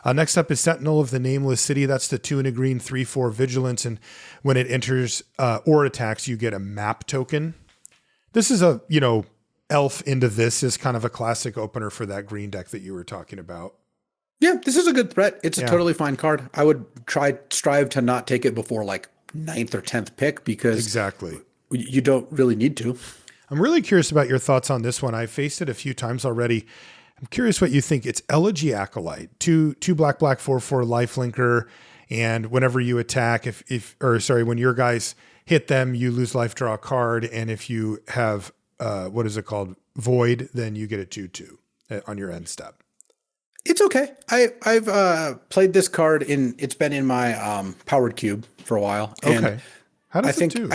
Next up is Sentinel of the Nameless City. That's the 2 and a green 3/4 vigilance. And when it enters or attacks, you get a map token. This is a, elf into this is kind of a classic opener for that green deck that you were talking about. Yeah, this is a good threat. It's a totally fine card. I would strive to not take it before like 9th or 10th pick, because exactly you don't really need to. I'm really curious about your thoughts on this one. I faced it a few times already. I'm curious what you think. It's Elegy Acolyte, 2 black 4/4 lifelinker, and whenever you attack, when your guys hit them, you lose life, draw a card, and if you have what is it called, Void, then you get a 2/2 on your end step. It's okay. I've played this card it's been in my powered cube for a while. And okay. How does it do?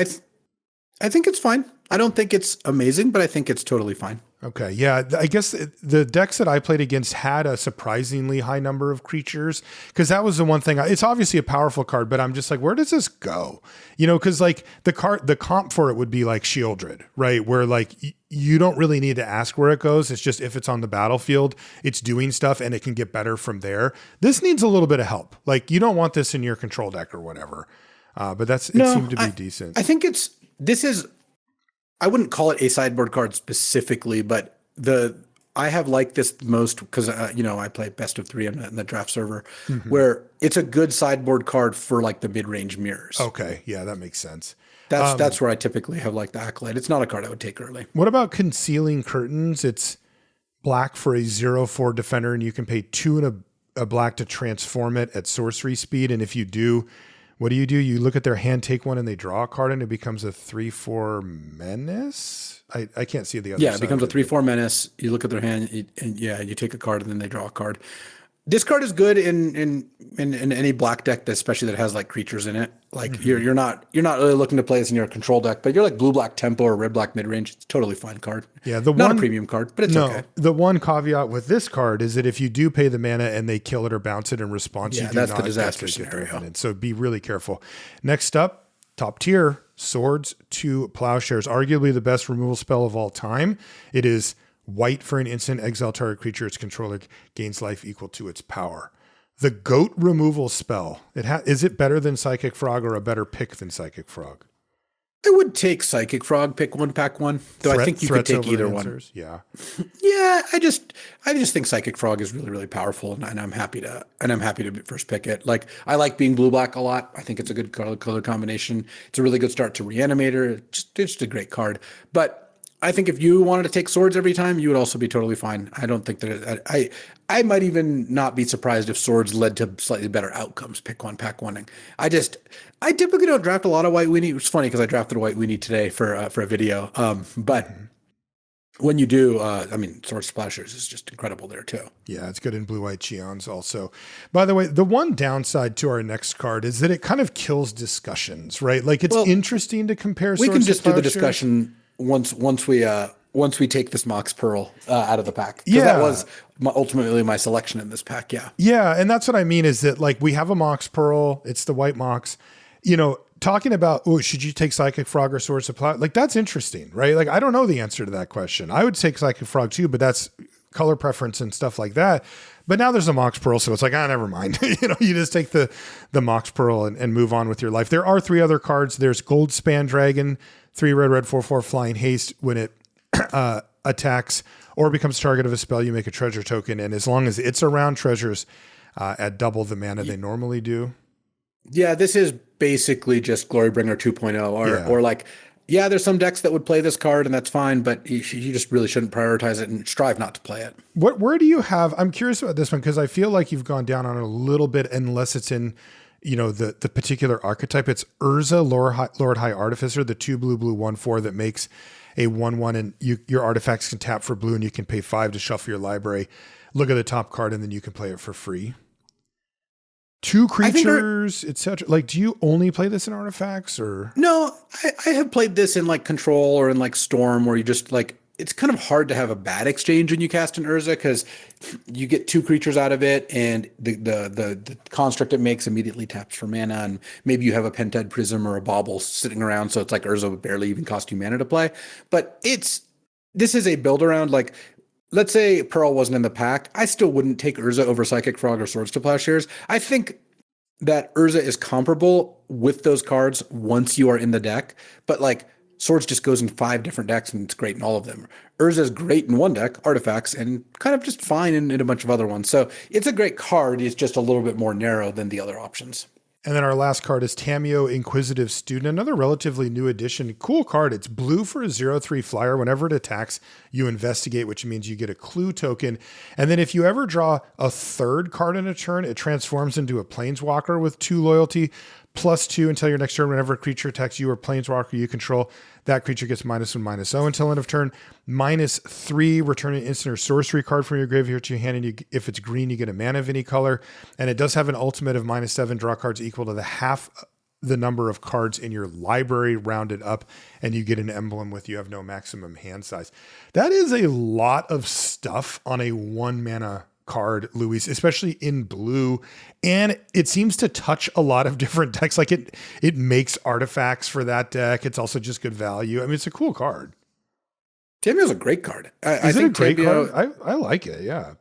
I think it's fine. I don't think it's amazing, but I think it's totally fine. Okay. Yeah. I guess the decks that I played against had a surprisingly high number of creatures, because that was the one thing. It's obviously a powerful card, but I'm just like, where does this go? Because like the comp for it would be like Shieldred, right? Where like you don't really need to ask where it goes. It's just, if it's on the battlefield, it's doing stuff and it can get better from there. This needs a little bit of help. Like, you don't want this in your control deck or whatever. But it seemed to be decent. I think I wouldn't call it a sideboard card specifically, but I have liked this most because, I play best of 3 in the draft server, where it's a good sideboard card for like the mid-range mirrors. Okay. Yeah, that makes sense. That's where I typically have like the Acolyte. It's not a card I would take early. What about Concealing Curtains? It's black for a 0/4 defender, and you can pay 2 and a black to transform it at sorcery speed. And if you do, what do? You look at their hand, take 1, and they draw a card, and it becomes a 3/4 menace. I can't see the other side. Yeah, it becomes a 3/4 menace. You look at their hand, you take a card, and then they draw a card. This card is good in any black deck, especially that has like creatures in it. Like you're not really looking to play this in your control deck, but you're like blue black tempo or red black mid range. It's a totally fine card. Yeah, not a premium card, but it's okay. The one caveat with this card is that if you do pay the mana and they kill it or bounce it in response, you do that's not the disaster get scenario. defended. So be really careful. Next up, top tier, Swords to Plowshares, arguably the best removal spell of all time. It is white for an instant, exile target creature its controller gains life equal to its power. The goat removal spell. Is it better than Psychic Frog or a better pick than Psychic Frog? I would take Psychic Frog, pick 1, pack 1. Though I think you could take either one. Yeah. Yeah, I just think Psychic Frog is really, really powerful, and I'm happy to first pick it. Like I like being blue black a lot. I think it's a good color combination. It's a really good start to Reanimator. It's just a great card. But I think if you wanted to take Swords every time, you would also be totally fine. I don't think that I might even not be surprised if Swords led to slightly better outcomes. Pick 1, pack 1. I typically don't draft a lot of White Weenie. It's funny because I drafted a White Weenie today for a video. But when you do, Swords to Plowshares is just incredible there too. Yeah, it's good in blue-white Cheons also. By the way, the one downside to our next card is that it kind of kills discussions, right? Like it's interesting to compare. We Swords can just to do the Plowshares. discussion once we take this Mox Pearl out of the pack. Yeah. That was ultimately my selection in this pack. Yeah. Yeah. And that's what I mean is that like we have a Mox Pearl. It's the white Mox, talking about, should you take Psychic Frog or Swords to Plow? Like that's interesting, right? Like I don't know the answer to that question. I would take Psychic Frog too, but that's color preference and stuff like that. But now there's a Mox Pearl, so it's like, never mind. You just take the Mox Pearl and move on with your life. There are 3 other cards. There's Gold Span Dragon, 3 red, 4/4 flying haste. When it attacks or becomes target of a spell, you make a treasure token. And as long as it's around, treasures at double the mana they normally do. Yeah, this is basically just Glorybringer 2.0 or like, there's some decks that would play this card and that's fine, but you just really shouldn't prioritize it and strive not to play it. Where do you have, I'm curious about this one because I feel like you've gone down on it a little bit unless it's in, the particular archetype. It's Urza, Lord High Artificer, the 2 blue 1/4 that makes a 1/1 and your artifacts can tap for blue and you can pay 5 to shuffle your library. Look at the top card and then you can play it for free. 2 creatures, etc. Like, do you only play this in artifacts or? No, I have played this in like Control or in like Storm where you just like, it's kind of hard to have a bad exchange when you cast an Urza because you get 2 creatures out of it and the construct it makes immediately taps for mana, and maybe you have a Pentad Prism or a Bauble sitting around, so it's like Urza would barely even cost you mana to play. But this is a build around, like, let's say Pearl wasn't in the pack, I still wouldn't take Urza over Psychic Frog or Swords to Plowshares. I think that Urza is comparable with those cards once you are in the deck, but like Swords just goes in 5 different decks and it's great in all of them. Urza is great in one deck, Artifacts, and kind of just fine in a bunch of other ones. So it's a great card. It's just a little bit more narrow than the other options. And then our last card is Tameo, Inquisitive Student, another relatively new addition. Cool card. It's blue for a 0/3 flyer. Whenever it attacks, you investigate, which means you get a clue token. And then if you ever draw a 3rd card in a turn, it transforms into a Planeswalker with 2 loyalty, +2 until your next turn. Whenever a creature attacks you or Planeswalker you control, that creature gets -1/-0 until end of turn. -3, return an instant or sorcery card from your graveyard to your hand. And if it's green, you get a mana of any color. And it does have an ultimate of -7, draw cards equal to the half the number of cards in your library rounded up. And you get an emblem with you have no maximum hand size. That is a lot of stuff on a 1 mana card, Luis, especially in blue. And it seems to touch a lot of different decks. Like it makes artifacts for that deck. It's also just good value. I mean, it's a cool card. Tameo's a great card. Is it a great card? I like it. Yeah.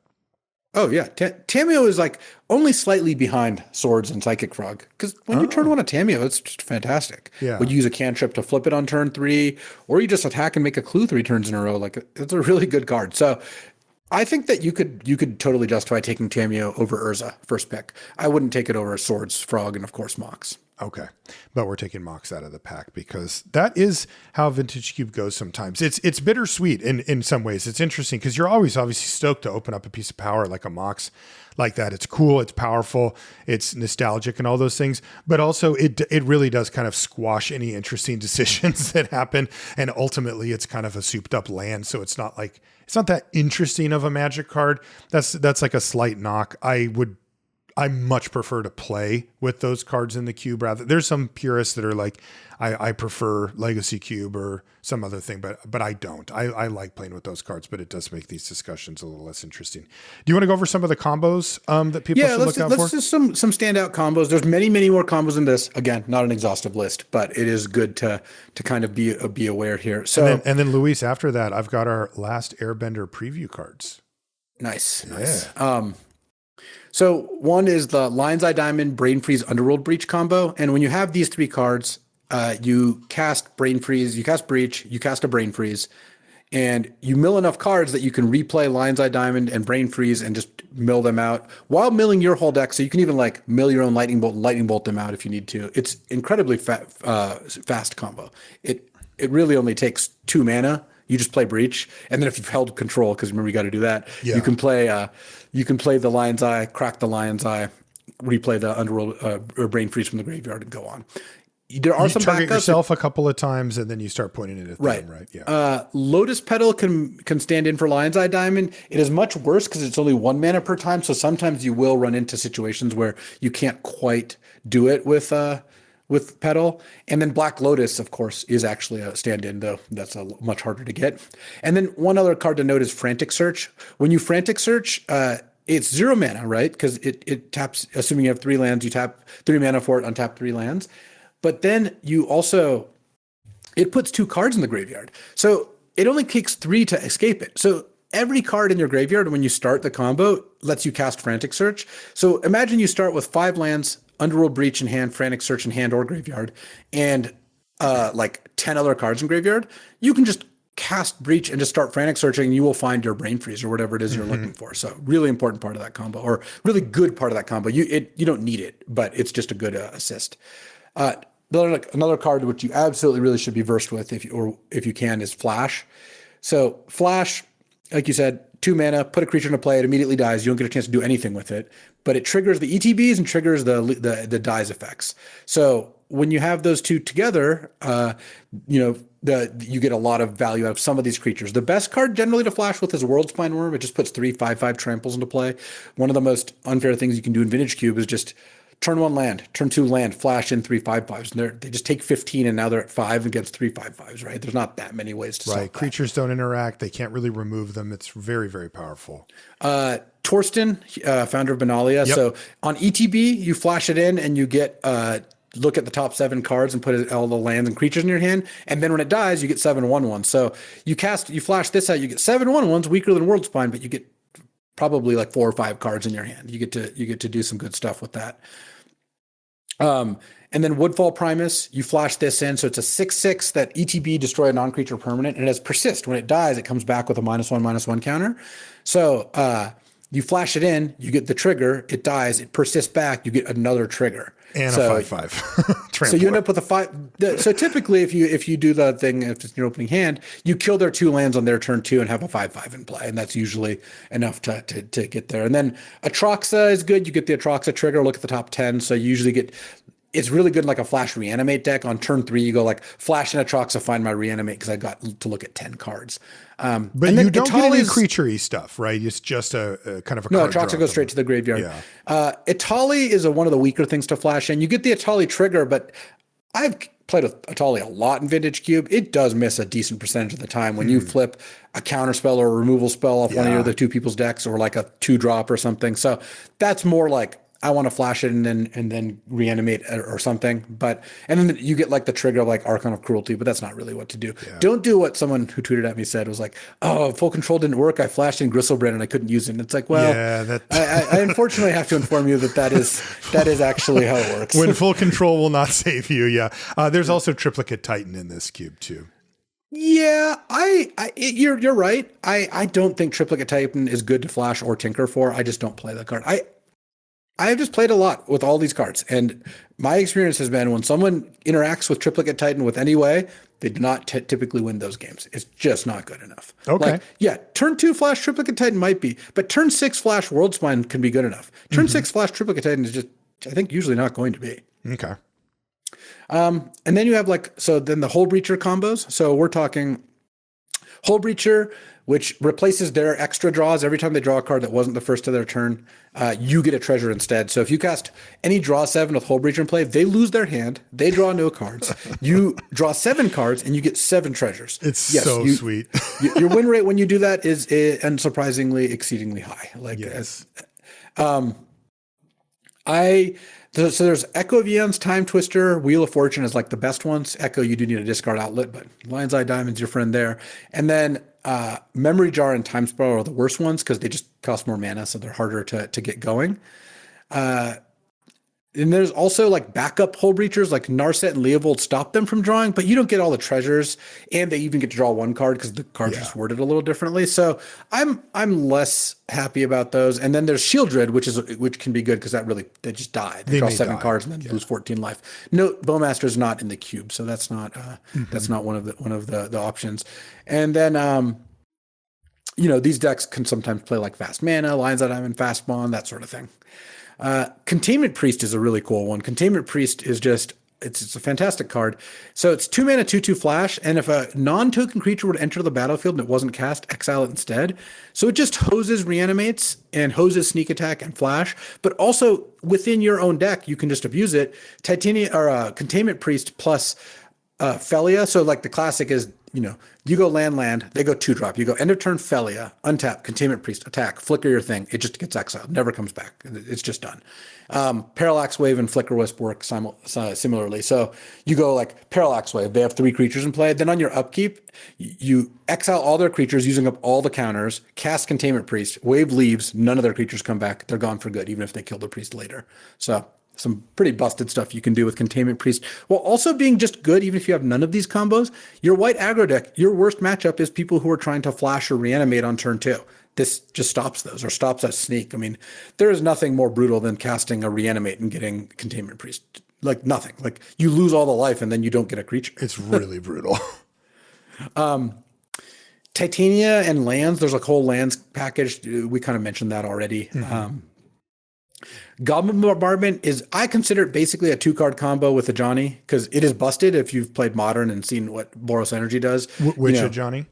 Oh yeah. Tameo is like only slightly behind Swords and Psychic Frog. Because when you turn 1 a Tameo, it's just fantastic. Yeah. When you use a cantrip to flip it on turn 3, or you just attack and make a clue 3 turns in a row, like it's a really good card. So I think that you could totally justify taking Tameo over Urza first pick. I wouldn't take it over Swords, Frog, and of course Mox. Okay. But we're taking Mox out of the pack because that is how Vintage Cube goes sometimes. It's bittersweet in some ways. It's interesting because you're always obviously stoked to open up a piece of power like a Mox like that. It's cool, it's powerful, it's nostalgic and all those things. But also it really does kind of squash any interesting decisions that happen. And ultimately it's kind of a souped up land. So it's not that interesting of a Magic card. That's like a slight knock. I much prefer to play with those cards in the cube rather. There's some purists that are like, I prefer Legacy Cube or some other thing, but I don't. I like playing with those cards, but it does make these discussions a little less interesting. Do you want to go over some of the combos that people should look out for? Let's just some standout combos. There's many more combos in this. Again, not an exhaustive list, but it is good to kind of be aware here. So and then Luis, after that, I've got our last Airbender preview cards. Nice. Yeah. So one is the Lion's Eye Diamond Brain Freeze Underworld Breach combo. And when you have these three cards, you cast Brain Freeze, you cast Breach, you cast a Brain Freeze, and you mill enough cards that you can replay Lion's Eye Diamond and Brain Freeze and just mill them out while milling your whole deck. So you can even like mill your own Lightning Bolt them out if you need to. It's incredibly fast combo. It really only takes 2 mana. You just play Breach, and then if you've held control, because remember you got to do that. Yeah. You can play the Lion's Eye, crack the Lion's Eye, replay the Underworld or Brain Freeze from the graveyard, and go on. There are some target backups. Yourself a couple of times, and then you start pointing it at them, right? Yeah. Lotus Petal can stand in for Lion's Eye Diamond. It is much worse because it's only 1 mana per time, so sometimes you will run into situations where you can't quite do it with Petal. And then Black Lotus, of course, is actually a stand-in, though that's much harder to get. And then one other card to note is Frantic Search. When you Frantic Search, it's 0 mana, right? Because it taps, assuming you have 3 lands, you tap 3 mana for it, untap 3 lands. But then it puts 2 cards in the graveyard. So it only takes 3 to escape it. So every card in your graveyard when you start the combo lets you cast Frantic Search. So imagine you start with 5 lands, Underworld Breach in hand, Frantic Search in hand or graveyard, and like 10 other cards in graveyard. You can just cast Breach and just start Frantic Searching, and you will find your Brain Freeze or whatever it is you're looking for. So really important part of that combo, or really good part of that combo. You don't need it, but it's just a good assist. Another card which you absolutely really should be versed with if you can is Flash. So Flash, like you said, 2 mana, put a creature into play, it immediately dies. You don't get a chance to do anything with it, but it triggers the ETBs and triggers the dies effects. So when you have those two together, you get a lot of value out of some of these creatures. The best card generally to flash with is World Spine Worm. It just puts 3/5/5 tramples into play. One of the most unfair things you can do in Vintage Cube is just turn 1 land, turn 2 land, flash in 3/5/5s. And they just take 15 and now they're at 5 against 3/5/5s, right? There's not that many ways to solve that. Creatures don't interact. They can't really remove them. It's very, very powerful. Torsten, founder of Benalia. Yep. So on ETB, you flash it in and you get look at the top 7 cards and put all the lands and creatures in your hand. And then when it dies, you get 7 1/1. So you flash this out, you get 7 1/1s, weaker than World Spine, but you get probably like 4 or 5 cards in your hand. You get to do some good stuff with that. And then Woodfall Primus, you flash this in. So it's a 6/6 that ETB, destroy a non-creature permanent, and it has persist. When it dies, it comes back with a -1/-1 counter. So you flash it in, you get the trigger, it dies, it persists back, you get another trigger. And a 5/5. So you end up with a 5. So typically if you do the thing, if it's your opening hand, you kill their 2 lands on their turn 2 and have a 5/5 in play. And that's usually enough to get there. And then Atraxa is good. You get the Atraxa trigger, look at the top 10. So you usually it's really good in like a flash reanimate deck. On turn 3, you go like flash and Atraxa, find my reanimate, because I got to look at 10 cards. But you don't get any creature-y stuff, right? It's just a kind of a card. No, Atraxa goes straight to the graveyard. Yeah. Atali is one of the weaker things to flash in. You get the Atali trigger, but I've played with Atali a lot in Vintage Cube. It does miss a decent percentage of the time when you flip a counter spell or a removal spell off one of your other 2 people's decks, or like a 2-drop or something. So that's more like, I want to flash it and then reanimate or something. And then you get like the trigger of like Archon of Cruelty, but that's not really what to do. Yeah. Don't do what someone who tweeted at me said, was like, oh, full control didn't work. I flashed in Gristlebrand and I couldn't use it. And it's like, well, I unfortunately have to inform you that is actually how it works. When full control will not save you. Yeah. There's also Triplicate Titan in this cube too. Yeah, you're right. I don't think Triplicate Titan is good to flash or tinker for. I just don't play that card. I have just played a lot with all these cards, and my experience has been when someone interacts with Triplicate Titan with any way, they do not typically win those games. It's just not good enough. Okay. Like, yeah, turn 2 flash Triplicate Titan might be, but turn 6 flash World Spine can be good enough. Turn 6 flash Triplicate Titan is just, I think, usually not going to be. Okay. And then you have then the Hull Breacher combos. So we're talking Hull Breacher, which replaces their extra draws every time they draw a card that wasn't the first of their turn. You get a treasure instead. So if you cast any draw 7 with Hull Breacher in play, they lose their hand. They draw no cards. You draw 7 cards and you get 7 treasures. It's sweet. Your win rate when you do that is unsurprisingly exceedingly high. Yes. So there's Echo of Eons, Time Twister, Wheel of Fortune is like the best ones. Echo, you do need a discard outlet, but Lion's Eye Diamond's your friend there. And then Memory Jar and Time Spiral are the worst ones because they just cost more mana, so they're harder to get going. And there's also like backup Hull Breachers, like Narset and Leovold stop them from drawing, but you don't get all the treasures, and they even get to draw 1 card because the card's just worded a little differently. So I'm less happy about those. And then there's Shieldred, which can be good because they just die. They draw 7 cards and then lose 14 life. Note Bowmaster's not in the cube, so that's not one of the options. And then these decks can sometimes play like fast mana, Lion's Eye Diamond, fast bond, that sort of thing. Containment Priest is a really cool one. Containment Priest is it's a fantastic card. So it's 2 mana, 2/2 flash, and if a non-token creature would enter the battlefield and it wasn't cast, exile it instead. So it just hoses reanimates and hoses sneak attack and flash, but also within your own deck, you can just abuse it. Containment Priest plus Felia. So like the classic is, you go land, they go 2-drop. You go end of turn Felia, untap, Containment Priest, attack, flicker your thing. It just gets exiled, never comes back. It's just done. Parallax Wave and Flicker Wisp work similarly. So you go like Parallax Wave, they have 3 creatures in play. Then on your upkeep, you exile all their creatures using up all the counters, cast Containment Priest, Wave leaves, none of their creatures come back. They're gone for good, even if they kill the priest later. So some pretty busted stuff you can do with Containment Priest, while also being just good even if you have none of these combos. Your white aggro deck, your worst matchup is people who are trying to flash or reanimate on turn 2. This just stops those, or stops that sneak. I mean, there is nothing more brutal than casting a reanimate and getting Containment Priest. Like nothing. Like you lose all the life and then you don't get a creature. It's really brutal. Titania and lands, there's a whole lands package. We kind of mentioned that already. Goblin Bombardment I consider it basically a 2-card combo with a Ajani, because it is busted if you've played Modern and seen what Boros Energy does. Which Ajani?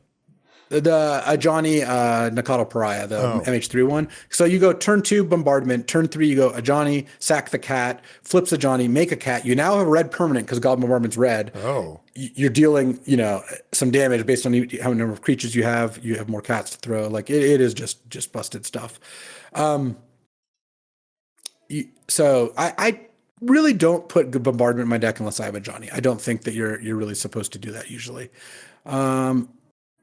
The Ajani Nakata Pariah, the MH3 one. So you go turn 2 Bombardment, turn 3 you go Ajani, sack the cat, flips Ajani, make a cat. You now have a red permanent because Goblin Bombardment's red. Oh. You're dealing, some damage based on how many number of creatures you have. You have more cats to throw. Like it is just busted stuff. So I really don't put Bombardment in my deck unless I have a Johnny. I don't think that you're really supposed to do that usually.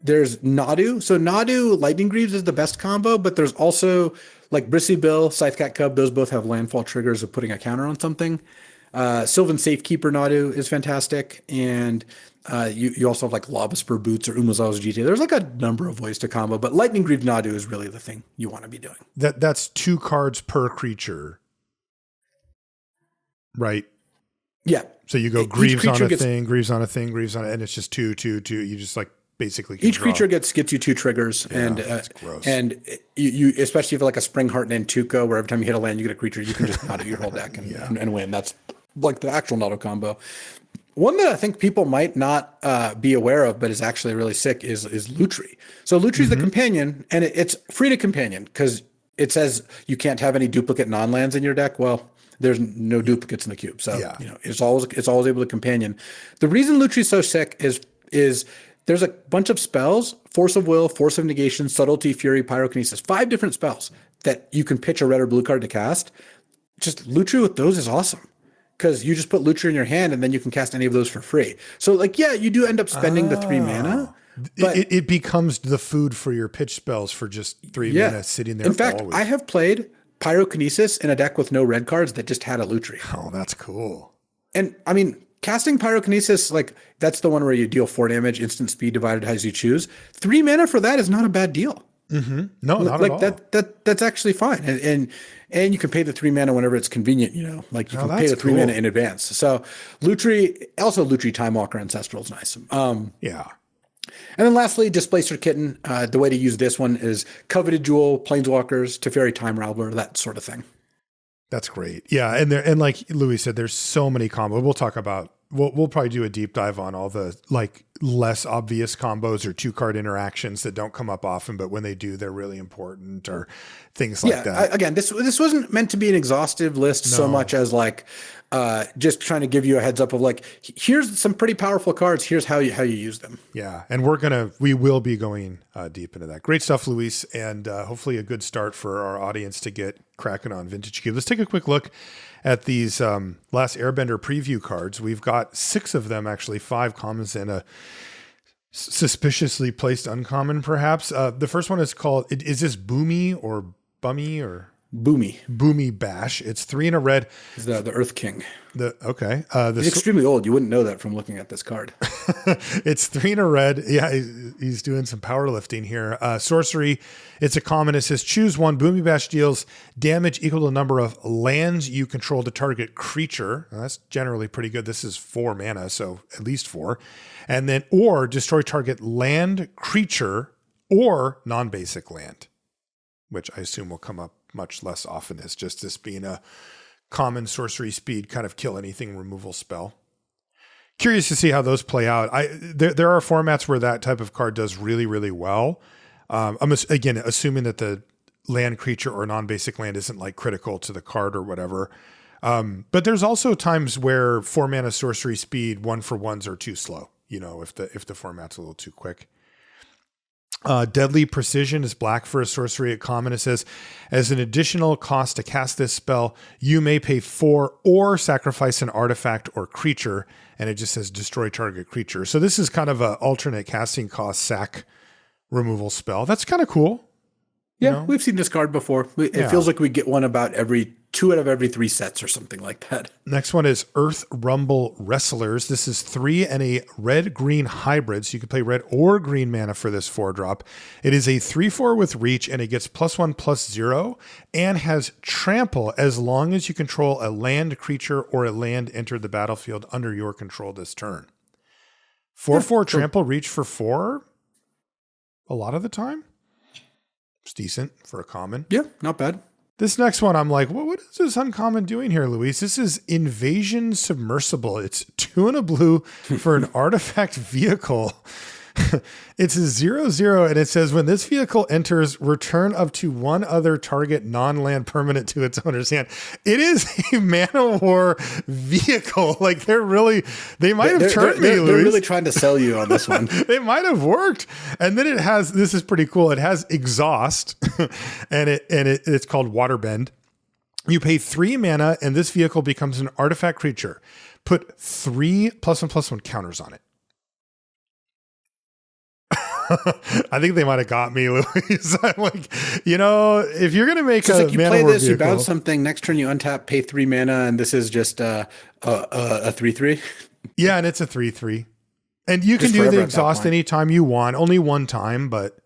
There's Nadu. So Nadu, Lightning Greaves is the best combo, but there's also like Brissy Bill, Scythecat Cub. Those both have landfall triggers of putting a counter on something. Sylvan Safekeeper Nadu is fantastic. And you also have like Lobisper Boots or Umazawa's GTA. There's like a number of ways to combo, but Lightning Greaves Nadu is really the thing you want to be doing. That's 2 cards per creature. Right. Yeah. So you go Greaves on a thing, Greaves on a thing, Greaves on it, and it's just 2, 2, 2. You just like basically each creature gets you 2 triggers, that's gross. And you especially if like a Spring Heart and Tuco, where every time you hit a land you get a creature, you can just Nado your whole deck and win. That's like the actual Nado combo. One that I think people might not be aware of, but is actually really sick is Lutri. So Lutri is the companion, and it's free to companion because it says you can't have any duplicate non-lands in your deck. Well, there's no duplicates in the cube. So, it's always able to companion. The reason Lutri is so sick is there's a bunch of spells: Force of Will, Force of Negation, Subtlety, Fury, Pyrokinesis. 5 different spells that you can pitch a red or blue card to cast. Just Lutri with those is awesome because you just put Lutri in your hand and then you can cast any of those for free. So like, you do end up spending the 3 mana. But it becomes the food for your pitch spells for just 3 mana sitting there. In fact, I have played Pyrokinesis in a deck with no red cards that just had a Lutri. Oh, that's cool. And I mean, casting Pyrokinesis, like that's the one where you deal 4 damage, instant speed divided as you choose. 3 mana for that is not a bad deal. No, not Like at all. that's actually fine. And you can pay the 3 mana whenever it's convenient, like you can pay the 3 mana in advance. So Lutri Time Walker Ancestral is nice. Yeah. And then lastly, Displacer Kitten. The way to use this one is Coveted Jewel, Planeswalkers, Teferi Time Raveler, that sort of thing. That's great. Yeah. And like Louis said, there's so many combos. We'll probably do a deep dive on all the like less obvious combos or 2-card interactions that don't come up often, but when they do, they're really important, or things like that. Again, this wasn't meant to be an exhaustive list so much as like just trying to give you a heads up of like, here's some pretty powerful cards. Here's how you use them. Yeah. And we will be going deep into that. Great stuff, Luis. And hopefully a good start for our audience to get cracking on Vintage Cube. Let's take a quick look at these Last Airbender preview cards. We've got 6 of them, actually 5 commons and a suspiciously placed uncommon, perhaps. The first one is called, is this Boomy or Bummy or? Boomy Bash. It's 3 and a red. Is the Earth King. Okay. He's extremely old. You wouldn't know that from looking at this card. It's 3 and a red. Yeah, he's doing some powerlifting here. Sorcery. It's a common. It says choose 1. Boomy Bash deals damage equal to the number of lands you control to target creature. Now, that's generally pretty good. This is 4 mana, so at least 4. And then, or destroy target land, creature, or non-basic land, which I assume will come up much less often as just this being a common sorcery speed kind of kill anything removal spell. Curious to see how those play out. There are formats where that type of card does really, really well. I'm again assuming that the land, creature, or non-basic land isn't like critical to the card or whatever. But there's also times where 4 mana sorcery speed 1-for-1s are too slow. If the format's a little too quick. Deadly Precision is black for a sorcery at common. It says, as an additional cost to cast this spell, you may pay 4 or sacrifice an artifact or creature. And it just says destroy target creature. So this is kind of an alternate casting cost sack removal spell. That's kind of cool. Yeah, we've seen this card before. It feels like we get one about 2 out of every 3 sets or something like that. Next one is Earth Rumble Wrestlers. This is 3 and a red-green hybrid, so you can play red or green mana for this 4-drop. It is a 3/4 with reach, and it gets +1/+0, and has trample as long as you control a land, creature, or a land entered the battlefield under your control this turn. 4/4 trample, reach for 4 a lot of the time. It's decent for a common. Yeah, not bad. This next one, I'm like, what is this uncommon doing here, Luis? This is Invasion Submersible. It's 2 and a blue for an artifact vehicle. It's a 0/0, and it says when this vehicle enters, return up to 1 other target non-land permanent to its owner's hand. It is a Mana War vehicle. Like they might have turned me, Luis. They're really trying to sell you on this one. They might have worked. And then it has, this is pretty cool. It has Exhaust and it's called Waterbend. You pay 3 mana and this vehicle becomes an artifact creature. Put 3 +1/+1 counters on it. I think they might have got me, Luis. I'm like, if you're going to make a like you play this, vehicle, you bounce something, next turn you untap, pay 3 mana, and this is just a 3/3. Yeah, and it's a 3/3. And you can do the exhaust anytime you want, only one time, but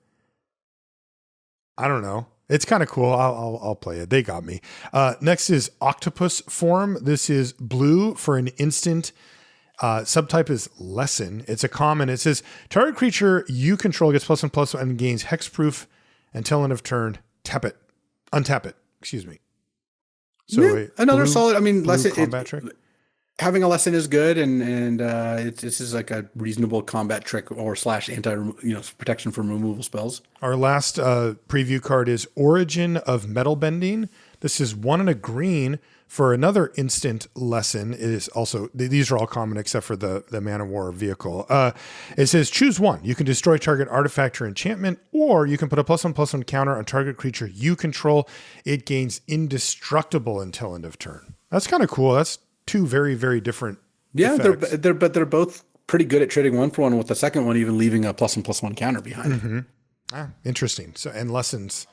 I don't know. It's kind of cool. I'll play it. They got me. Next is Octopus Form. This is blue for an instant. Subtype is Lesson. It's a common. It says target creature you control gets +1/+1 and gains hexproof until end of turn. Untap it. Excuse me. So another solid. I mean, Lesson combat trick. Having a Lesson is good, and this is like a reasonable combat trick or / anti protection from removal spells. Our last preview card is Origin of Metal Bending. This is 1 and a green. For another instant Lesson, it is also, these are all common except for the Mana War vehicle. It says choose 1. You can destroy target artifact or enchantment, or you can put a +1/+1 counter on target creature you control. It gains indestructible until end of turn. That's kind of cool. That's 2 very, very different. Yeah, they're both pretty good at trading 1-for-1 with the second one even leaving a +1/+1 counter behind. Mm-hmm. Interesting. So, and Lessons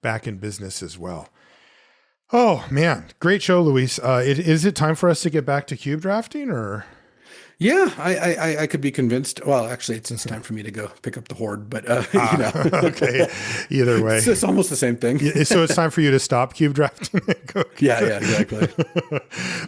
back in business as well. Oh man, great show, Luis. Is it time for us to get back to cube drafting, or? Yeah, I could be convinced. Well, actually, it's time for me to go pick up the horde, but Okay. Either way. it's almost the same thing. So it's time for you to stop cube drafting. Yeah, exactly.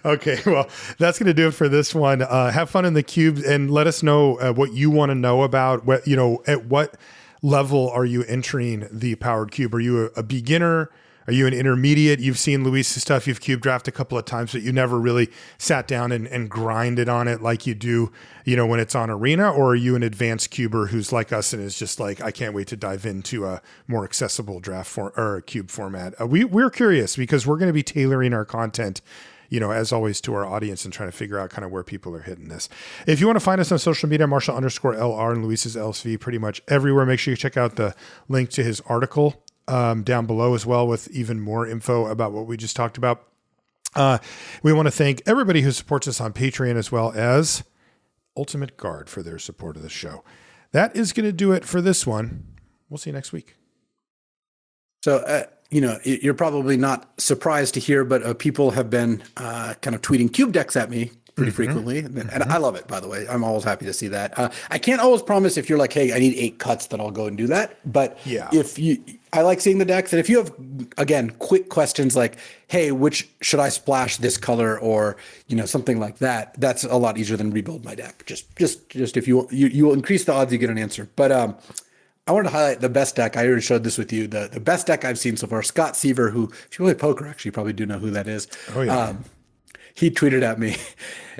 Okay, well, that's going to do it for this one. Have fun in the cube and let us know what you want to know about. What at what level are you entering the powered cube? Are you a beginner? Are you an intermediate? You've seen Luis's stuff. You've cube drafted a couple of times, but you never really sat down and grinded on it like you do, when it's on Arena. Or are you an advanced cuber who's like us and is just like, I can't wait to dive into a more accessible draft or cube format? We're curious because we're going to be tailoring our content, as always, to our audience and trying to figure out kind of where people are hitting this. If you want to find us on social media, Marshall_LR and Luis's LSV pretty much everywhere. Make sure you check out the link to his article down below as well with even more info about what we just talked about. We want to thank everybody who supports us on Patreon as well as Ultimate Guard for their support of the show. That is going to do it for this one. We'll see you next week. So, you're probably not surprised to hear, but people have been kind of tweeting cube decks at me pretty frequently. And I love it, by the way. I'm always happy to see that. I can't always promise if you're like, hey, I need 8 cuts, that I'll go and do that. But yeah, I like seeing the decks. And if you have, again, quick questions like, hey, which should I splash this color or, something like that, that's a lot easier than rebuild my deck. Just if you will increase the odds you get an answer. But I wanted to highlight the best deck. I already showed this with you. The best deck I've seen so far, Scott Seaver, who, if you play poker, actually, you probably do know who that is. Oh, yeah. He tweeted at me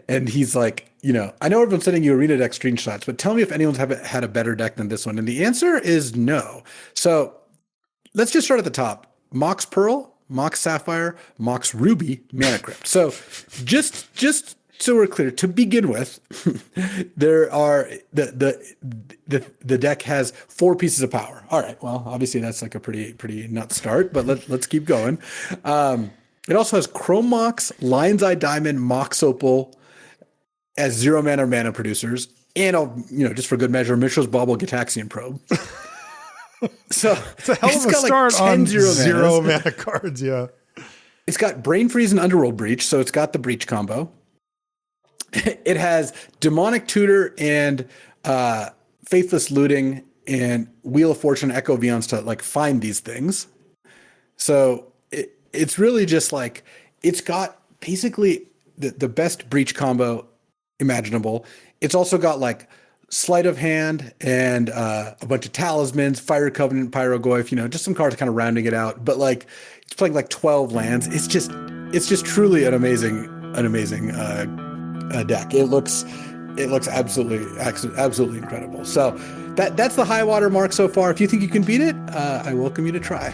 and he's like, I know everyone's sending you arena deck screenshots, but tell me if anyone's had a better deck than this one. And the answer is no. So let's just start at the top. Mox Pearl, Mox Sapphire, Mox Ruby, Mana Crypt. So just so we're clear, to begin with, there are the deck has 4 pieces of power. All right. Well, obviously that's like a pretty nut start, but let's keep going. It also has Chrome Mox, Lion's Eye Diamond, Mox Opal as 0 mana producers, and just for good measure, Mitchell's Bauble Gitaxian Probe. So it's a hell of a start like on 0 mana cards. Yeah. It's got Brain Freeze and Underworld Breach, so it's got the Breach combo. It has Demonic Tutor and Faithless Looting and Wheel of Fortune, Echo Vions to like find these things. So it's really just like, it's got basically the best Breach combo imaginable. It's also got like Sleight of Hand and a bunch of Talismans, Fire Covenant, Pyrogoyf, just some cards kind of rounding it out. But like, it's playing like 12 lands. It's just truly an amazing deck. It looks absolutely incredible. So that's the high water mark so far. If you think you can beat it, I welcome you to try.